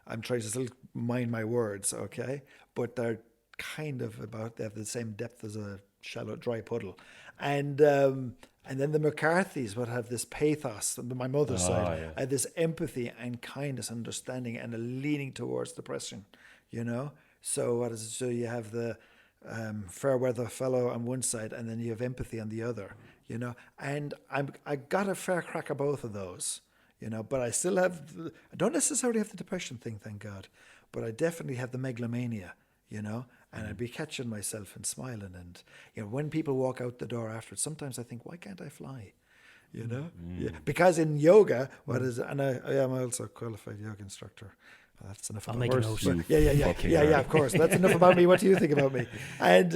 B: I'm trying to still mind my words, okay? But they're kind of they have the same depth as a shallow, dry puddle, and then the McCarthys would have this pathos. My mother's side had this empathy and kindness, understanding, and a leaning towards depression. You know. So what is it? So you have the fair weather fellow on one side, and then you have empathy on the other, you know. And I got a fair crack of both of those, you know. But I still I don't necessarily have the depression thing, thank God, but I definitely have the megalomania, you know. And I'd be catching myself and smiling, and you know, when people walk out the door afterwards, sometimes I think, why can't I fly? You know, because in yoga, and I am also a qualified yoga instructor. That's enough about me.
A: I'll make a note.
B: Yeah, of course. That's enough about me. What do you think about me? And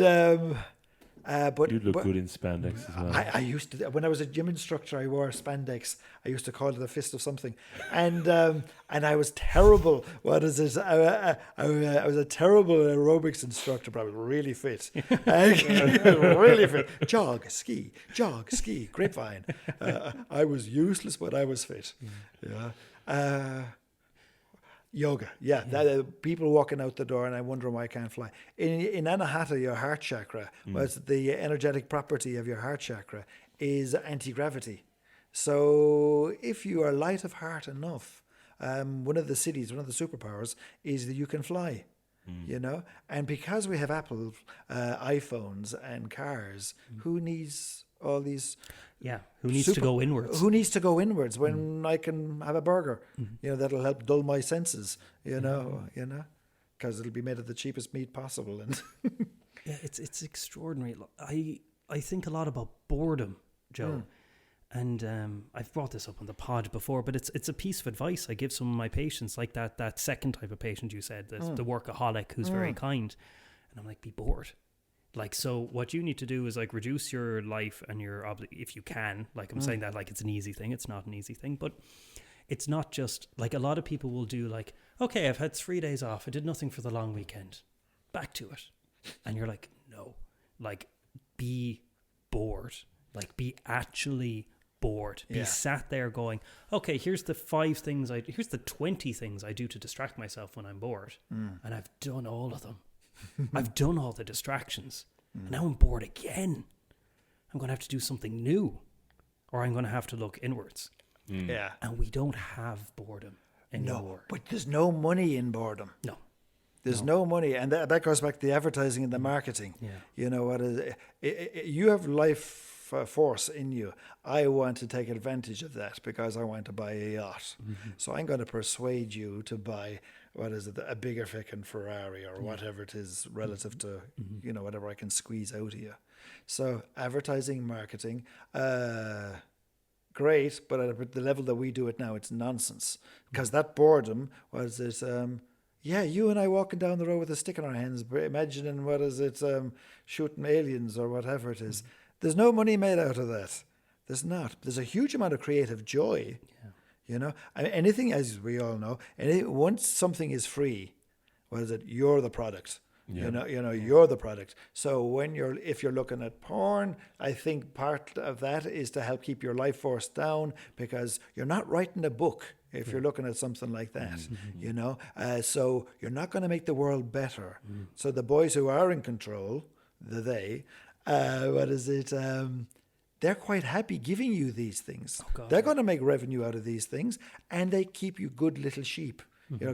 B: but
C: you look good in spandex as well.
B: I used to, when I was a gym instructor, I wore spandex. I used to call it a fist of something, and I was terrible. What is it? I was a terrible aerobics instructor, but I was really fit. Really fit. Jog, ski, grapevine. I was useless, but I was fit. Yeah. Yoga, people walking out the door, and I wonder why I can't fly. In Anahata, your heart chakra, the energetic property of your heart chakra is anti-gravity. So if you are light of heart enough, one of the superpowers is that you can fly. You know, and because we have Apple iPhones and cars, who needs all these?
A: Yeah, who needs to go inwards?
B: Who needs to go inwards when I can have a burger? You know, that'll help dull my senses. You know, because it'll be made of the cheapest meat possible. And
A: yeah, it's extraordinary. I think a lot about boredom, Joe, and I've brought this up on the pod before, but it's a piece of advice I give some of my patients, like that second type of patient you said, the workaholic who's very kind, and I'm like, be bored. Like, so what you need to do is like reduce your life and your if you can, like I'm saying that like it's an easy thing. It's not an easy thing, but it's not just like a lot of people will do like, okay, I've had 3 days off. I did nothing for the long weekend. Back to it. And you're like, no, like be bored, like be actually bored. Be sat there going, okay, here's the 20 things I do to distract myself when I'm bored. And I've done all of them. I've done all the distractions, and now I'm bored again. I'm going to have to do something new, or I'm going to have to look inwards.
B: Yeah.
A: And we don't have boredom anymore.
B: No, but there's no money in boredom.
A: No.
B: There's no money, and that goes back to the advertising and the marketing.
A: Yeah.
B: You know what is you have life force in you. I want to take advantage of that because I want to buy a yacht. So I'm going to persuade you to buy, what is it, a bigger fucking Ferrari or whatever it is relative to, you know, whatever I can squeeze out of you. So advertising, marketing, great, but at the level that we do it now, it's nonsense. Because that boredom, was it, you and I walking down the road with a stick in our hands, imagining, what is it, shooting aliens or whatever it is. There's no money made out of that. There's not. There's a huge amount of creative joy. Yeah. You know, I mean, anything, as we all know, once something is free, what is it? You're the product.
C: Yeah.
B: You're the product. So if you're looking at porn, I think part of that is to help keep your life force down, because you're not writing a book if you're looking at something like that, so you're not going to make the world better. So the boys who are in control, they're quite happy giving you these things. They're going to make revenue out of these things, and they keep you good little sheep.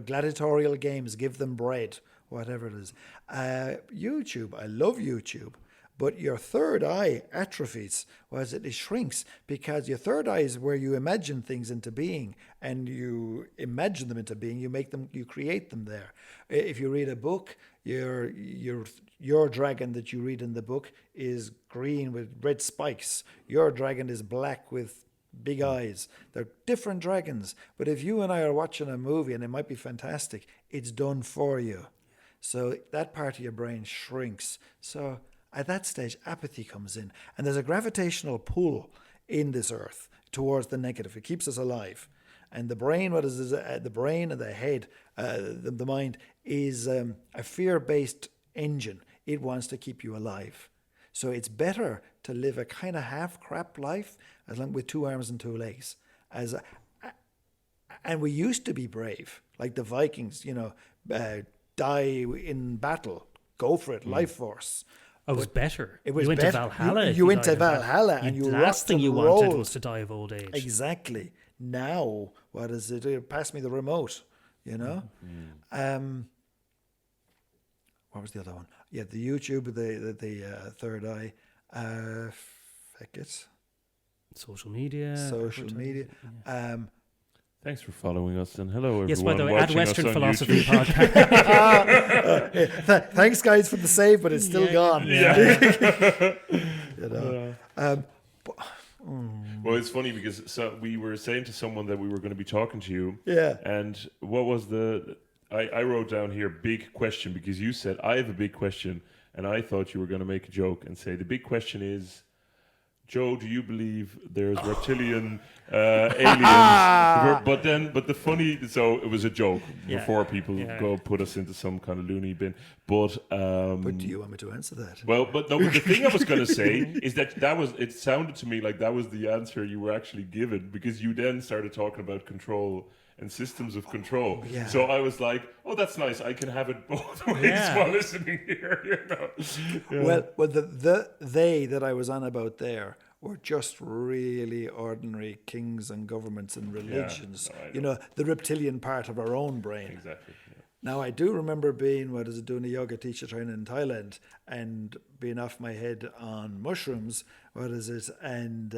B: Gladiatorial games, give them bread, whatever it is. YouTube, I love YouTube, but your third eye atrophies. It shrinks, because your third eye is where you imagine things into being, and you imagine them into being. You create them there. If you read a book, your dragon that you read in the book is green with red spikes. Your dragon is black with big eyes. They're different dragons. But if you and I are watching a movie, and it might be fantastic, it's done for you. So that part of your brain shrinks. So at that stage, apathy comes in. And there's a gravitational pull in this earth towards the negative. It keeps us alive. And the brain, the brain and the head, the mind, is a fear-based engine. It wants to keep you alive. So it's better to live a kind of half-crap life with 2 arms and 2 legs. And we used to be brave, like the Vikings, die in battle, go for it, life force.
A: It was better.
B: It was
A: you went
B: better.
A: to Valhalla.
B: You went to Valhalla, and you
A: last thing you wanted was to die of old age.
B: Exactly. Now, what is it? Pass me the remote. What was the other one? Yeah, the YouTube, the third eye. Feck it.
A: Social media.
B: Yeah.
C: Thanks for following us, and hello everyone.
A: Yes, by the way, at Weshtern Philosophy
C: YouTube.
A: Podcast.
B: Thanks, guys, for the save, but it's still gone.
C: Yeah.
B: Well,
C: it's funny because we were saying to someone that we were going to be talking to you.
B: Yeah.
C: And what was I wrote down here big question, because you said I have a big question, and I thought you were going to make a joke and say the big question is, Joe, do you believe there's reptilian aliens? But the funny, so it was a joke before people go put us into some kind of loony bin. But
B: do you want me to answer that?
C: Well, but the thing I was going to say is that it sounded to me like that was the answer you were actually given, because you then started talking about control and systems of control.
B: Yeah.
C: So I was like, oh, that's nice. I can have it both ways while listening here. Yeah.
B: Well, they that I was on about there were just really ordinary kings and governments and religions. The reptilian part of our own brain.
C: Exactly. Yeah.
B: Now, I do remember being, doing a yoga teacher training in Thailand and being off my head on mushrooms. And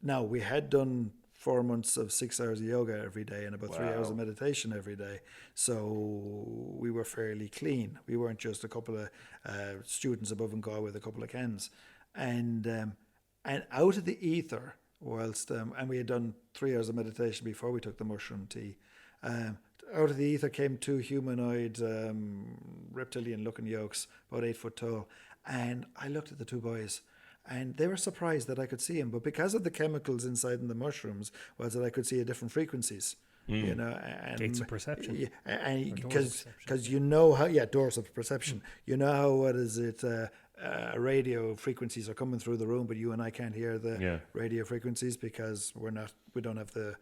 B: now we had done 4 months of 6 hours of yoga every day and about 3 hours of meditation every day. So we were fairly clean. We weren't just a couple of students above and go with a couple of cans. And out of the ether, whilst and we had done 3 hours of meditation before we took the mushroom tea. Out of the ether came 2 humanoid, reptilian-looking yolks, about 8 foot tall. And I looked at the 2 boys, and they were surprised that I could see him. But because of the chemicals inside in the mushrooms, was that I could see at different frequencies. And
A: gates of perception.
B: Yeah, and because doors of perception. Radio frequencies are coming through the room, but you and I can't hear the radio frequencies because we don't have the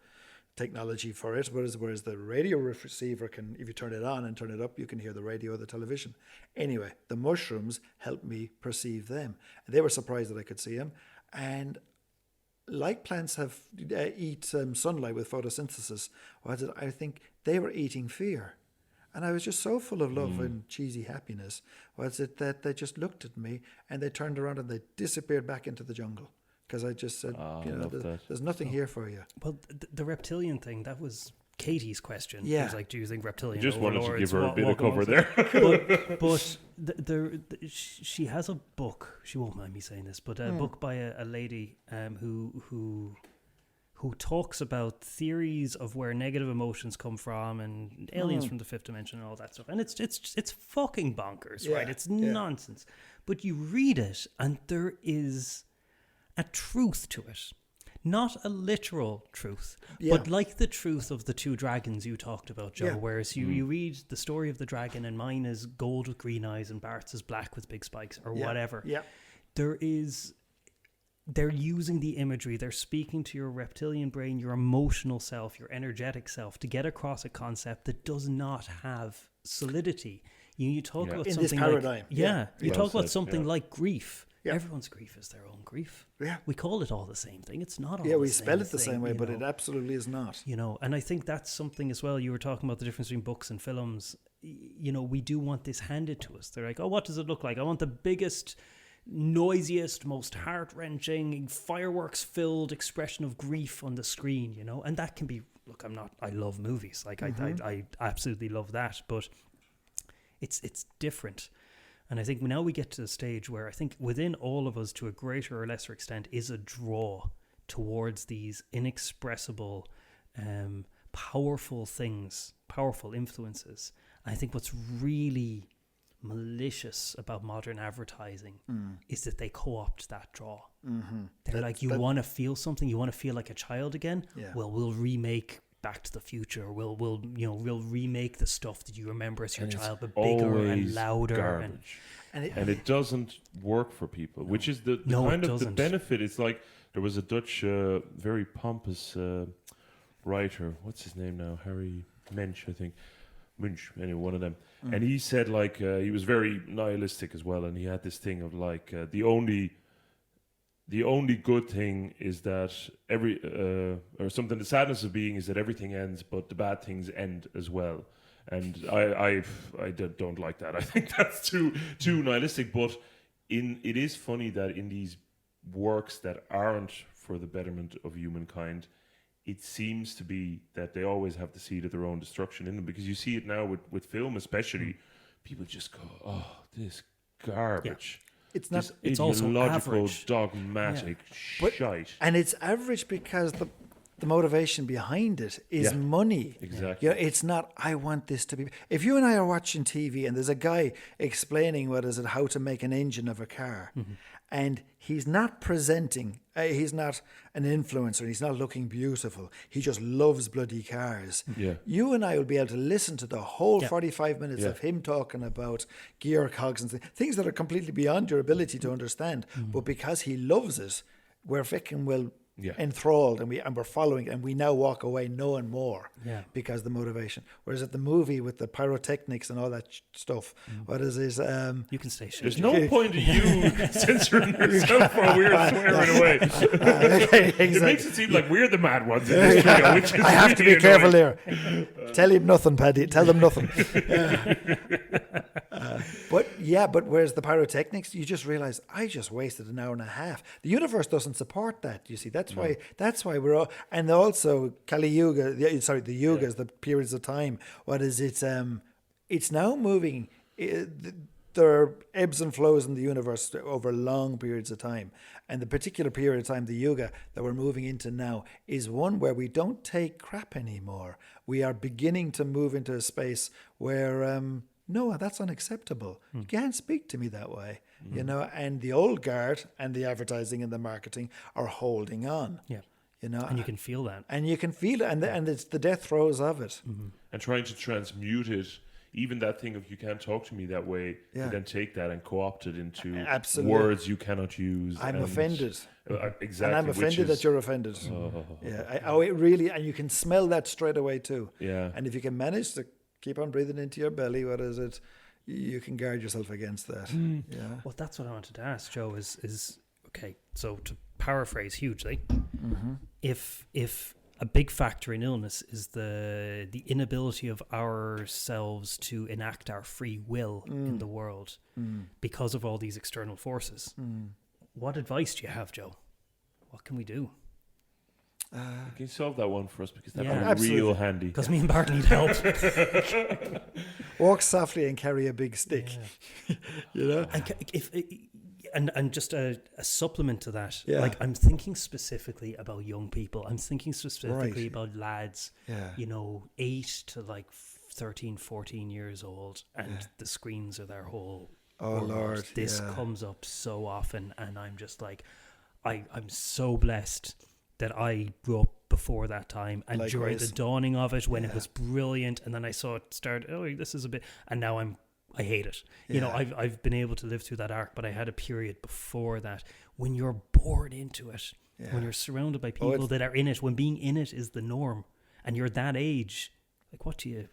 B: technology for it. Whereas the radio receiver can, if you turn it on and turn it up, you can hear the radio or the television. Anyway, the mushrooms helped me perceive them. And they were surprised that I could see them. And like plants eat sunlight with photosynthesis, I think they were eating fear. And I was just so full of love and cheesy happiness, that they just looked at me and they turned around and they disappeared back into the jungle. Because I just said, there's nothing here for you.
A: Well, the reptilian thing, that was Katie's question.
B: Yeah.
A: He was like, do you think reptilian
C: Just wanted to give her a bit of
A: walk
C: cover
A: there.
C: there.
A: But she has a book, she won't mind me saying this, but a book by a lady who talks about theories of where negative emotions come from and aliens from the fifth dimension and all that stuff. And it's fucking bonkers, right? It's nonsense. But you read it and there is a truth to it. not a literal truth,
B: Yeah.
A: but like the truth of the two dragons you talked about, Joe,
B: Yeah.
A: whereas you read the story of the dragon and mine is gold with green eyes and Bart's is black with big spikes or whatever.
B: Yeah.
A: They're using the imagery, they're speaking to your reptilian brain, your emotional self, your energetic self to get across a concept that does not have solidity. You talk about
B: in
A: something
B: this paradigm.
A: you
C: Well
A: talk about
C: said,
A: something
C: yeah.
A: like grief.
B: Yeah.
A: Everyone's grief is their own grief.
B: Yeah.
A: We call it all the same thing. It's not all
B: Yeah,
A: the
B: we
A: same
B: spell it the
A: thing,
B: same way,
A: you
B: but
A: know.
B: it absolutely is not.
A: You know, and I think that's something as well. You were talking about the difference between books and films. You know, we do want this handed to us. They're like, oh, what does it look like? I want the biggest, noisiest, most heart-wrenching, fireworks-filled expression of grief on the screen, you know? And that can be, look, I love movies. Like, I absolutely love that, but it's different. And I think now we get to the stage where I think within all of us, to a greater or lesser extent, is a draw towards these inexpressible, powerful things, powerful influences. And I think what's really malicious about modern advertising is that they co-opt that draw. They're like, you want to feel something, you want to feel like a child again?
B: Yeah.
A: Well, we'll remake Back to the Future. We'll remake the stuff that you remember as your child, but bigger and
C: Always
A: louder.
C: garbage.
B: And
C: It doesn't work for people, which is the
A: No, it
C: kind of the
A: doesn't.
C: benefit. It's like there was a Dutch, very pompous writer. What's his name now? Harry Mensch, I think. Munch, anyway, one of them. And he said, like, he was very nihilistic as well, and he had this thing of like the only good thing is that or something. The sadness of being is that everything ends, but the bad things end as well. And I don't like that. I think that's too nihilistic. But it is funny that in these works that aren't for the betterment of humankind, it seems to be that they always have the seed of their own destruction in them. Because you see it now with film, especially, people just go, "Oh, this garbage."
B: it's not.
C: This
A: It's also
C: ideological,
A: average.
C: dogmatic
B: But-
C: shite.
B: And it's average because the motivation behind it is
C: Yeah.
B: money.
C: Exactly.
B: Yeah, it's not, I want this to be. If you and I are watching TV and there's a guy explaining how to make an engine of a car, and he's not presenting, he's not an influencer, he's not looking beautiful, he just loves bloody cars.
C: Yeah.
B: You and I will be able to listen to the whole 45 minutes
C: Yeah.
B: of him talking about gear cogs and things that are completely beyond your ability to understand. But because he loves it, we're fucking enthralled and we're following, and we now walk away knowing more because of the motivation. Whereas at the movie with the pyrotechnics and all that stuff, what is this?
A: You can stay shit.
C: There's no point in you censoring yourself while we're swearing away. It makes it seem like we're the mad ones in this trio, which is
B: I have to be
C: really
B: careful
C: annoying.
B: there. Tell him nothing, Paddy. Tell them nothing. But whereas the pyrotechnics, you just realize I just wasted an hour and a half. The universe doesn't support that. You see, that's why we're all, and also Kali Yuga. The yugas, the periods of time. What is it? It's now moving. There are ebbs and flows in the universe over long periods of time. And the particular period of time, the Yuga, that we're moving into now is one where we don't take crap anymore. We are beginning to move into a space where, no, that's unacceptable. You can't speak to me that way. You know, and the old guard and the advertising and the marketing are holding on.
A: Yeah.
B: You know,
A: And you can feel that.
B: and you can feel it, and it's the death throes of it.
C: And trying to transmute it, even that thing of you can't talk to me that way,
B: Yeah.
C: and then take that and co-opt it into
B: Absolutely.
C: words you cannot use.
B: I'm
C: and-
B: offended.
C: Exactly.
B: And I'm
C: which
B: offended
C: is-
B: that you're offended. It really, and you can smell that straight away too.
C: Yeah.
B: And if you can manage to keep on breathing into your belly, what is it? You can guard yourself against that. Yeah.
A: Well, that's what I wanted to ask, Joe, is okay, so to paraphrase hugely, if a big factor in illness is the inability of ourselves to enact our free will in the world because of all these external forces, what advice do you have, Joe? What can we do?
C: Can you solve that one for us? Because that'd
A: Yeah.
C: be
B: Absolutely.
C: real handy.
A: Because me and Bart need help.
B: Walk softly and carry a big stick. You know?
A: And just a supplement to that,
B: Yeah.
A: like I'm thinking specifically about young people. I'm thinking specifically
B: Right.
A: about lads,
B: Yeah.
A: 8 to like 13, 14 years old, and the screens are their whole
B: Oh,
A: world.
B: Lord,
A: This
B: yeah.
A: comes up so often, and I'm just like, I'm so blessed that I grew up before that time, and during
B: Likewise.
A: the dawning of it when it was brilliant, and then I saw it start, this is a bit, and now I hate it. You know, I've been able to live through that arc, but I had a period before that when you're bored into it, when you're surrounded by people that are in it, when being in it is the norm, and you're that age, like what do you...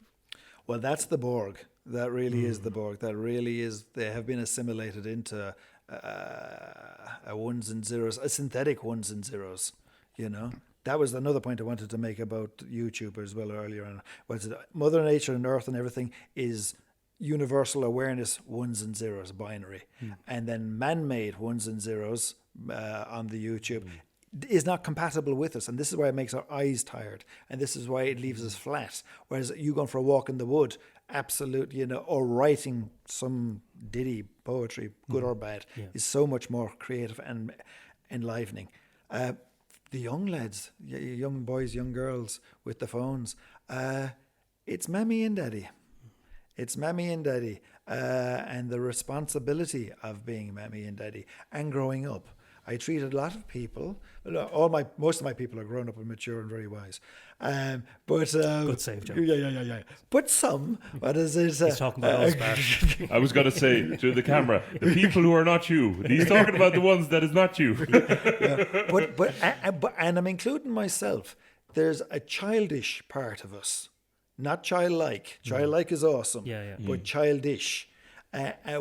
B: Well, that's the Borg. That really is the Borg. That really is, they have been assimilated into a ones and zeros, a synthetic ones and zeros, you know. That was another point I wanted to make about YouTube as well earlier on. Was it Mother Nature and Earth and everything is universal awareness ones and zeros, binary. And then man-made ones and zeros on the YouTube is not compatible with us. And this is why it makes our eyes tired. And this is why it leaves us flat. Whereas you going for a walk in the wood, absolute, you know, or writing some ditty poetry, good or bad, is so much more creative and enlivening. The young lads, young boys, young girls with the phones, it's mammy and daddy. It's mammy and daddy, and the responsibility of being mammy and daddy and growing up. I treated a lot of people. Most of my people are grown up and mature and very wise. But
A: Good save, Joe.
B: Yeah. But some, what is it?
A: He's talking about us, Bart.
C: I was going to say to the camera, the people who are not you. He's talking about the ones that is not you.
B: But and I'm including myself. There's a childish part of us, not childlike. Childlike is awesome, but childish.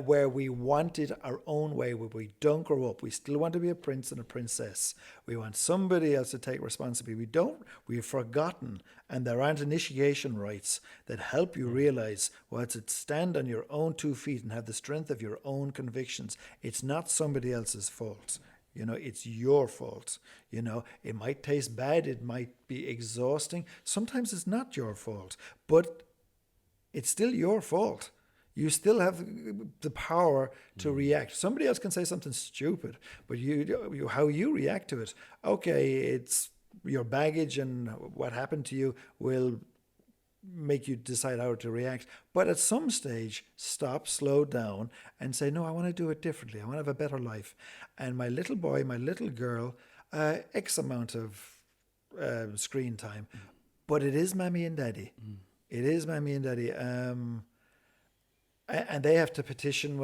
B: Where we want it our own way, where we don't grow up. We still want to be a prince and a princess. We want somebody else to take responsibility. We've forgotten, and there aren't initiation rites that help you realize what's it, stand on your own 2 feet and have the strength of your own convictions. It's not somebody else's fault. You know, it's your fault. You know, it might taste bad. It might be exhausting. Sometimes it's not your fault, but it's still your fault. You still have the power to react. Somebody else can say something stupid, but you how you react to it. Okay, it's your baggage and what happened to you will make you decide how to react. But at some stage, stop, slow down, and say, no, I want to do it differently. I want to have a better life. And my little boy, my little girl, X amount of screen time. But it is mommy and daddy. It is mommy and daddy. And they have to petition,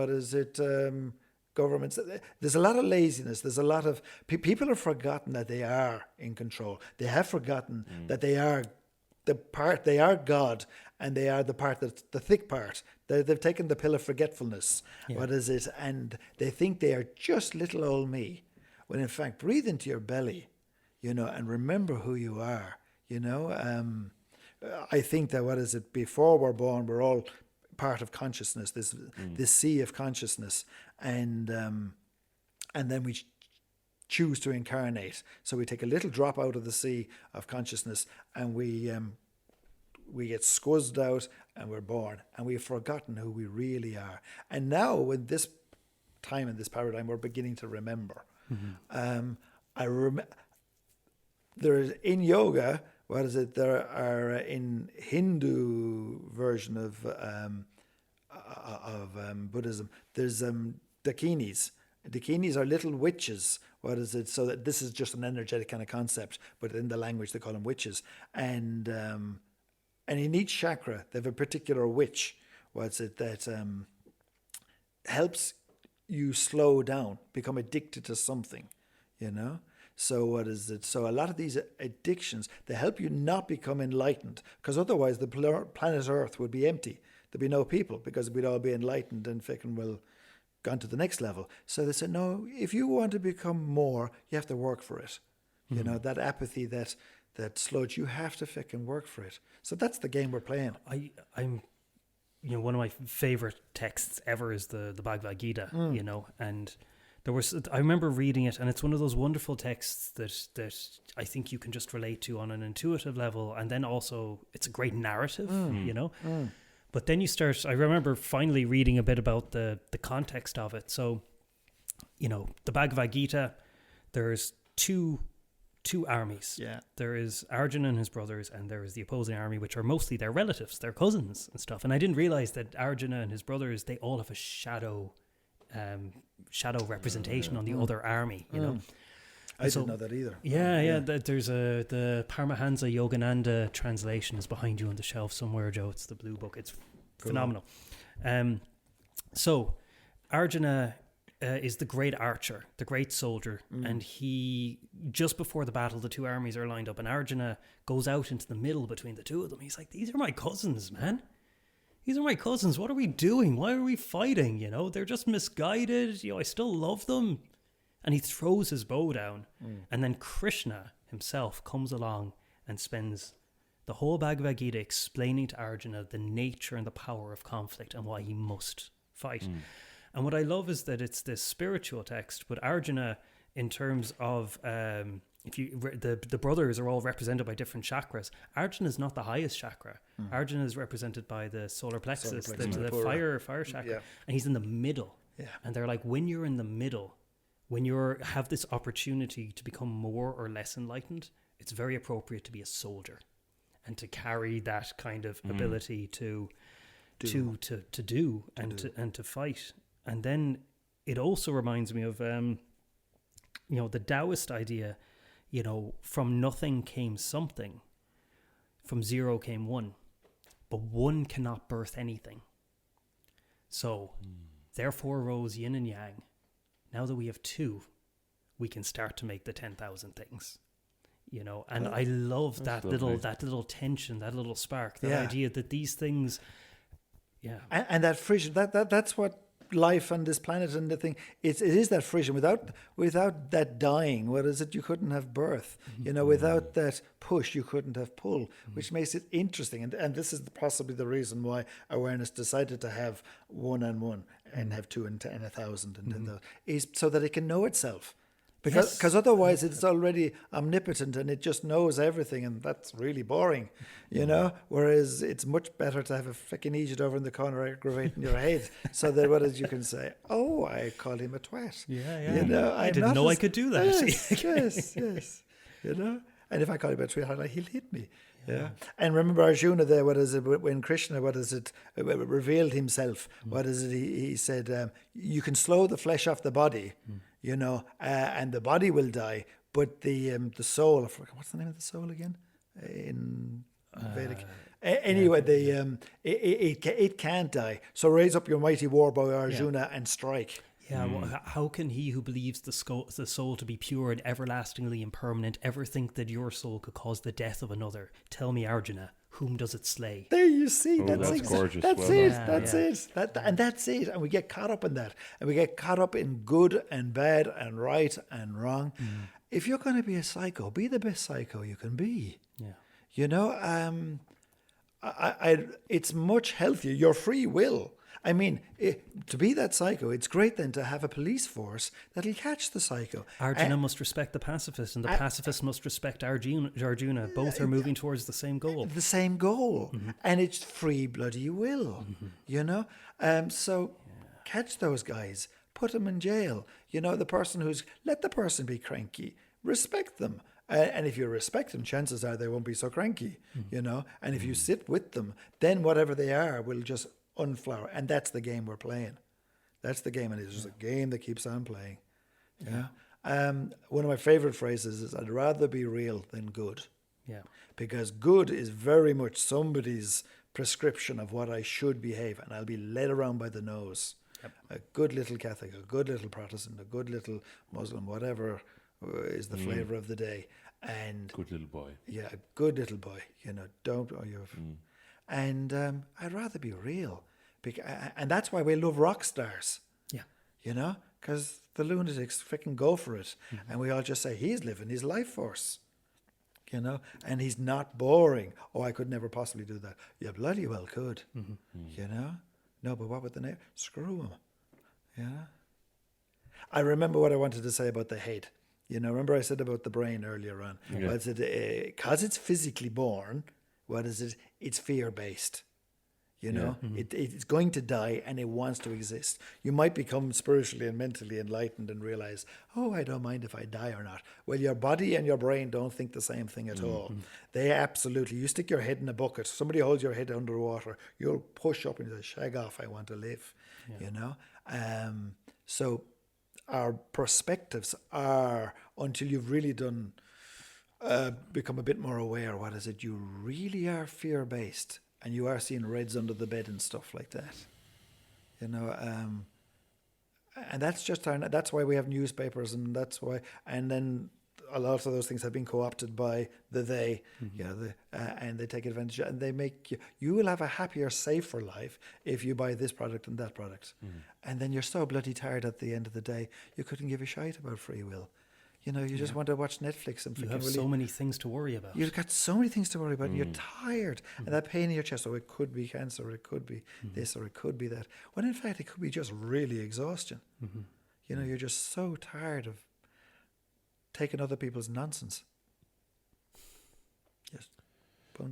B: governments. There's a lot of laziness. There's a lot of people have forgotten that they are in control. They have forgotten that they are they are God, and they are the part that's the thick part. They've taken the pill of forgetfulness. And they think they are just little old me. When in fact, breathe into your belly, you know, and remember who you are, you know. I think that before we're born, we're all part of consciousness, this sea of consciousness, and then we choose to incarnate. So we take a little drop out of the sea of consciousness, and we get squeezed out, and we're born, and we've forgotten who we really are. And now, in this time, in this paradigm, we're beginning to remember. There is in yoga. There are in Hindu version of Buddhism. There's dakinis. Dakinis are little witches. So that this is just an energetic kind of concept, but in the language they call them witches. And in each chakra they have a particular witch. That helps you slow down, become addicted to something, you know. So So a lot of these addictions, they help you not become enlightened, because otherwise the planet Earth would be empty. There'd be no people, because we'd all be enlightened and gone to the next level. So they said, no, if you want to become more, you have to work for it. You know, that apathy, that sludge, you have to work for it. So that's the game we're playing.
A: I'm one of my favorite texts ever is the Bhagavad Gita, you know, and I remember reading it, and it's one of those wonderful texts that I think you can just relate to on an intuitive level, and then also it's a great narrative, you know. But then I remember finally reading a bit about the context of it. So, you know, the Bhagavad Gita, there's two armies. Yeah. There is Arjuna and his brothers, and there is the opposing army, which are mostly their relatives, their cousins and stuff. And I didn't realize that Arjuna and his brothers, they all have a shadow representation on the other army, you know.
B: I didn't know that either.
A: Yeah. There's the Paramahansa Yogananda translation is behind you on the shelf somewhere, Joe. It's the blue book. It's phenomenal. So Arjuna is the great archer, the great soldier, and he, just before the battle, the two armies are lined up, and Arjuna goes out into the middle between the two of them. He's like, these are my cousins, man. These are my cousins. What are we doing? Why are we fighting? You know, they're just misguided. You know, I still love them. And he throws his bow down, and then Krishna himself comes along and spends the whole Bhagavad Gita explaining to Arjuna the nature and the power of conflict and why he must fight. And what I love is that it's this spiritual text, but Arjuna, in terms of the brothers are all represented by different chakras. Arjuna is not the highest chakra. Arjuna is represented by the solar plexus, the fire chakra, and he's in the middle. Yeah. And they're like, when you're in the middle, when you have this opportunity to become more or less enlightened, it's very appropriate to be a soldier and to carry that kind of ability to do and to fight. And then it also reminds me of the Taoist idea, from nothing came something, from zero came one, but one cannot birth anything. So therefore rose yin and yang. Now that we have two, we can start to make the 10,000 things. And I love that little tension, that little spark, that idea that these things,
B: and that friction, that's what life on this planet and the thing, it is that friction. Without that dying, what is it? You couldn't have birth. Without that push, you couldn't have pull, which makes it interesting. And this is possibly the reason why awareness decided to have 1 and 1 and have 2 and 10 and 1,000 and 10,000, is so that it can know itself. Because otherwise it's already omnipotent and it just knows everything, and that's really boring, Whereas it's much better to have a freaking Egypt over in the corner aggravating your head, so that you can say, "Oh, I called him a twat."
A: I didn't know I could do that.
B: Yes. And if I call him a twat, he'll hit me. Yeah. And remember Arjuna there, when Krishna, revealed himself, he said, you can slow the flesh off the body, and the body will die, but the soul, I forgot, what's the name of the soul again? In Vedic. Anyway, it can't die. So raise up your mighty war bow, Arjuna, and strike.
A: Yeah, well, how can he who believes the soul to be pure and everlastingly impermanent ever think that your soul could cause the death of another? Tell me, Arjuna, whom does it slay?
B: There you see.
C: That's gorgeous.
B: That's it. That's it. And we get caught up in that. And we get caught up in good and bad and right and wrong. If you're going to be a psycho, be the best psycho you can be. Yeah. It's much healthier. Your free will. I mean, to be that psycho, it's great then to have a police force that'll catch the psycho.
A: Arjuna must respect the pacifist, and the pacifist must respect Arjuna. Both are moving towards the same goal.
B: The same goal. And it's free bloody will, So catch those guys, put them in jail. The person let the person be cranky, respect them. And if you respect them, chances are they won't be so cranky, And if you sit with them, then whatever they are will just unflower. And that's the game we're playing. That's the game, and it's just a game that keeps on playing. Yeah. One of my favorite phrases is, I'd rather be real than good.
A: Yeah.
B: Because good is very much somebody's prescription of what I should behave, and I'll be led around by the nose. Yep. A good little Catholic, a good little Protestant, a good little Muslim, whatever is the flavor of the day. And
C: good little boy.
B: Yeah, a good little boy. And I'd rather be real. And that's why we love rock stars. Yeah. Because the lunatics freaking go for it. And we all just say, he's living his life force. And he's not boring. Oh, I could never possibly do that. You bloody well could. No, but what with the name? Screw him. Yeah. I remember what I wanted to say about the head. Remember I said about the brain earlier on. Yeah. Well, I said, because it's physically born, what is it? It's fear-based. It's going to die and it wants to exist. You might become spiritually and mentally enlightened and realize, oh, I don't mind if I die or not. Well, your body and your brain don't think the same thing at all. They absolutely, you stick your head in a bucket, somebody holds your head underwater, you'll push up and say, shag off, I want to live, So our perspectives are, until you've really done, become a bit more aware, what is it, you really are fear-based, and you are seeing reds under the bed and stuff like that. You know, and that's just that's why we have newspapers, and that's why, and then a lot of those things have been co-opted by they, and they take advantage, and they make you will have a happier, safer life if you buy this product and that product. And then you're so bloody tired at the end of the day, you couldn't give a shite about free will. You know, you just want to watch Netflix and
A: you have so many things to worry about.
B: You've got so many things to worry about, and you're tired, and that pain in your chest, it could be cancer, or it could be this, or it could be that. When in fact, it could be just really exhaustion. You know, you're just so tired of taking other people's nonsense. Yes.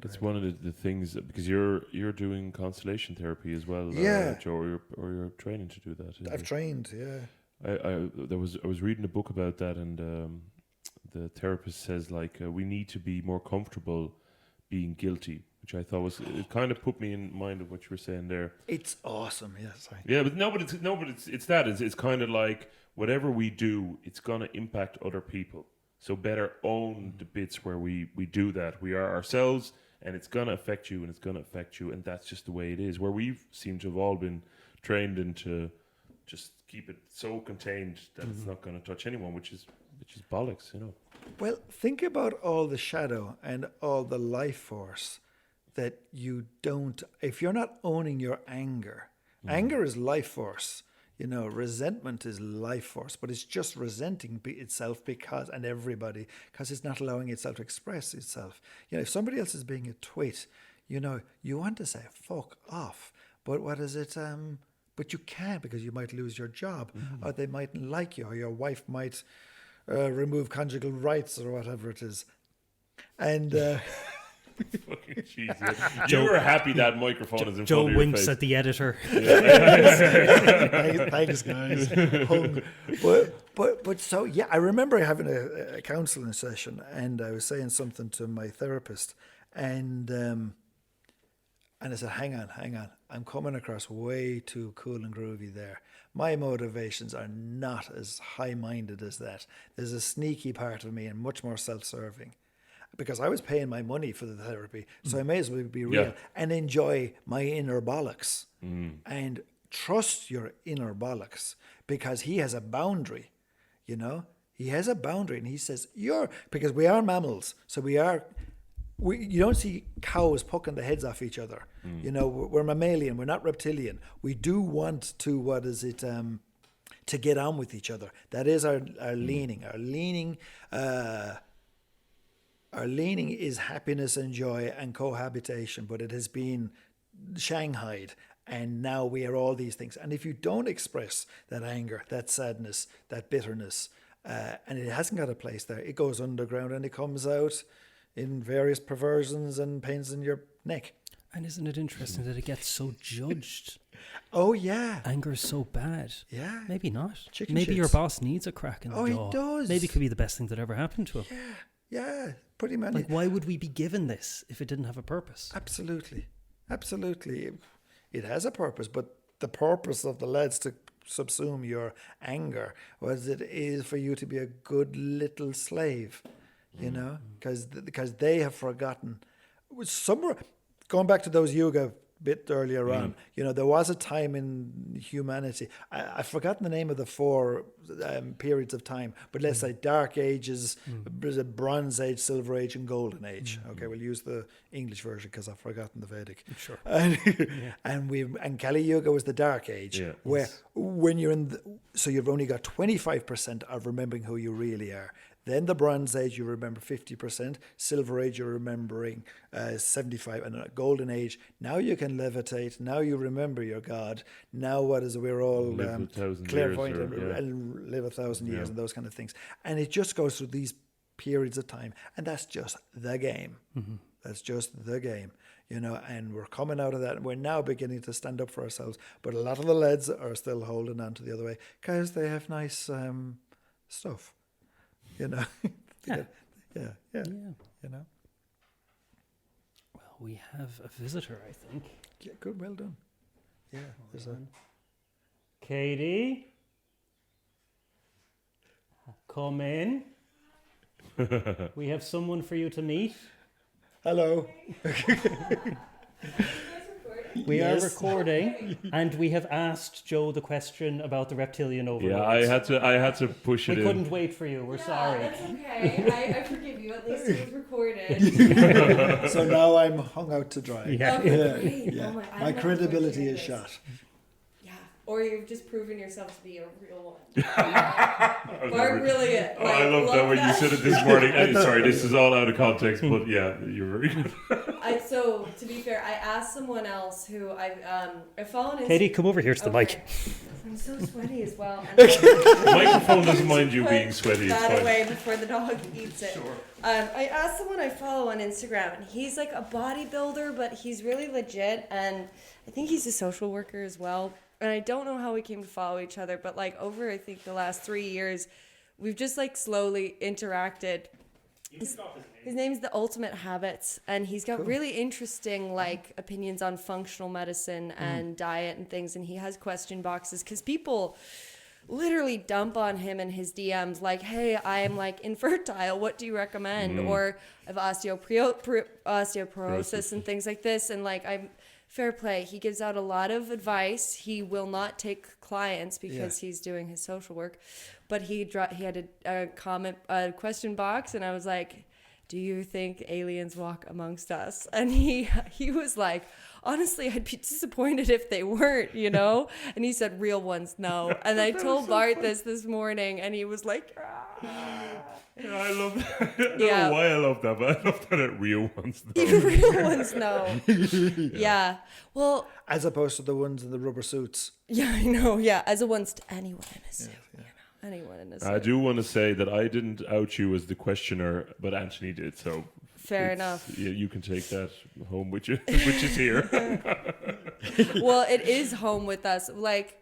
C: It's one of the things that, because you're doing constellation therapy as well, Joe, or you're training to do that.
B: I've trained, yeah.
C: I was reading a book about that, and the therapist says we need to be more comfortable being guilty, which I thought it kind of put me in mind of what you were saying there.
B: It's awesome, yes.
C: Yeah, but it's kind of like whatever we do, it's gonna impact other people. So better own the bits where we do that. We are ourselves, and it's gonna affect you, and that's just the way it is. Where we've seemed to have all been trained into just keep it so contained that it's not going to touch anyone, which is bollocks, you know.
B: Well, think about all the shadow and all the life force that you don't. If you're not owning your anger, anger is life force. You know, resentment is life force, but it's just resenting itself because it's not allowing itself to express itself. You know, if somebody else is being a twit, you know, you want to say fuck off, but what is it? But you can't, because you might lose your job, or they mightn't like you, or your wife might remove conjugal rights, or whatever it is. And
C: fucking jeez, you were happy that microphone is in
A: Joe
C: front of your
A: winks
C: face.
A: at the editor.
B: Thanks, guys. But so yeah, I remember having a counselling session, and I was saying something to my therapist, and I said, hang on, I'm coming across way too cool and groovy there. My motivations are not as high-minded as that. There's a sneaky part of me and much more self-serving, because I was paying my money for the therapy, so I may as well be real and enjoy my inner bollocks and trust your inner bollocks, because he has a boundary, you know? He has a boundary, and he says, because we are mammals, so you don't see cows poking the heads off each other. You know, we're mammalian, we're not reptilian. We do want to, to get on with each other. That is our leaning. Our leaning is happiness and joy and cohabitation, but it has been shanghaied, and now we are all these things. And if you don't express that anger, that sadness, that bitterness, and it hasn't got a place there, it goes underground and it comes out in various perversions and pains in your neck.
A: And isn't it interesting that it gets so judged?
B: Oh, yeah.
A: Anger is so bad.
B: Yeah.
A: Maybe not.
B: Chicken
A: Maybe
B: shits.
A: your boss needs a crack in the jaw.
B: He does.
A: Maybe it could be the best thing that ever happened to him.
B: Yeah. Pretty much.
A: Like, why would we be given this if it didn't have a purpose?
B: Absolutely. It has a purpose, but the purpose of the lads to subsume your anger was it is for you to be a good little slave, you know, because they have forgotten. Somewhere, going back to those yoga bit earlier on, you know, there was a time in humanity, I've forgotten the name of the four periods of time, but let's say Dark Ages, Bronze Age, Silver Age, and Golden Age. Okay, we'll use the English version because I've forgotten the Vedic.
A: Sure.
B: And Kali Yuga was the Dark Age, where when you're so you've only got 25% of remembering who you really are. Then the Bronze Age, you remember 50%. Silver Age, you're remembering 75%. And Golden Age, now you can levitate. Now you remember your God. Now we're all clairvoyant and live 1,000 years and those kind of things. And it just goes through these periods of time. And that's just the game. That's just the game. You know, and we're coming out of that. And we're now beginning to stand up for ourselves. But a lot of the lads are still holding on to the other way because they have nice stuff. You know, yeah. You know.
A: Well, we have a visitor, I think.
B: Yeah, good, well done. Yeah, there's
A: Katie. come in. We have someone for you to meet.
B: Hello.
A: We are recording, and we have asked Joe the question about the reptilian overlords.
C: Yeah, I had to push it
A: We
C: in.
A: couldn't wait for you. We're sorry.
D: That's okay. I forgive you. At least it was recorded.
B: So now I'm hung out to dry.
A: Yeah.
D: Okay, great.
B: Yeah.
D: Oh I'm
B: My
D: not
B: credibility is
D: fortunate.
B: shot.
D: Yeah. Or you've just proven yourself to be a real one. Bart really
C: Oh, I love that when you said it this morning. Sorry, this is all out of context, but yeah, you're very good.
D: So to be fair, I asked someone else who I follow on Instagram.
A: Katie, come over here to the mic.
D: I'm so sweaty as well. And
C: The microphone doesn't mind you
D: put
C: being sweaty. It's
D: that
C: fine.
D: away before the dog eats it.
C: Sure.
D: I asked someone I follow on Instagram, and he's like a bodybuilder, but he's really legit, and I think he's a social worker as well. And I don't know how we came to follow each other, but like over I think the last 3 years, we've just like slowly interacted. His name's The Ultimate Habits, and he's got really interesting like opinions on functional medicine and diet and things, and he has question boxes because people literally dump on him in his DMs like, hey, I am like infertile, what do you recommend? Or I have osteoporosis and things like this, and like I'm fair play. He gives out a lot of advice. He will not take clients because he's doing his social work. But he had a question box, and I was like, do you think aliens walk amongst us? And he was like, honestly, I'd be disappointed if they weren't, you know? And he said, real ones, no. And I told Bart this morning, and he was like,
C: Yeah, I love that. I don't know why I love that, but I love that at real ones.
D: real ones, no. Yeah. Well,
B: As opposed to the ones in the rubber suits.
D: yeah, I know. Yeah. As a once to anyone in a suit, you know? Anyone in a suit.
C: I do want to say that I didn't out you as the questioner, but Anthony did. So
D: Fair enough.
C: Yeah, you can take that home with you, which is here.
D: Well, it is home with us. Like,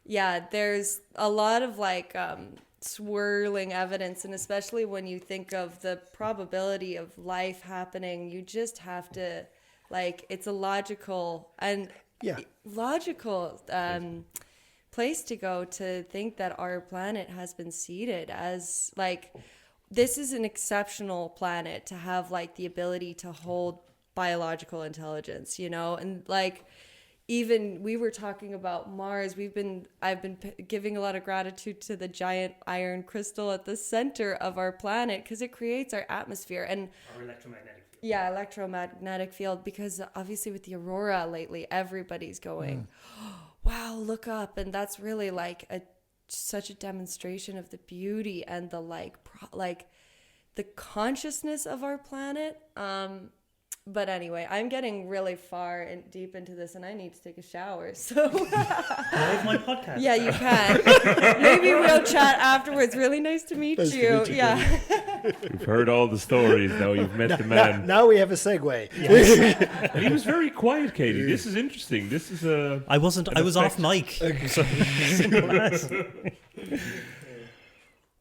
D: yeah, there's a lot of like swirling evidence, and especially when you think of the probability of life happening, you just have to like, it's a logical place to go to think that our planet has been seeded as like, this is an exceptional planet to have like the ability to hold biological intelligence, you know? And like, even we were talking about Mars, I've been giving a lot of gratitude to the giant iron crystal at the center of our planet because it creates our atmosphere and
A: Our electromagnetic field.
D: yeah, electromagnetic field, because obviously with the aurora lately, everybody's going, wow, look up. And that's really like such a demonstration of the beauty and the like the consciousness of our planet. But anyway, I'm getting really far and deep into this, and I need to take a shower. So
A: Live my podcast.
D: yeah, you can. Maybe we'll chat afterwards. Really nice to meet you. Yeah.
C: You've heard all the stories. Now you've met the man.
B: Now we have a segue.
C: And he was very quiet, Katie. This is interesting. This is a.
A: I wasn't. I was off mic. So, simple as.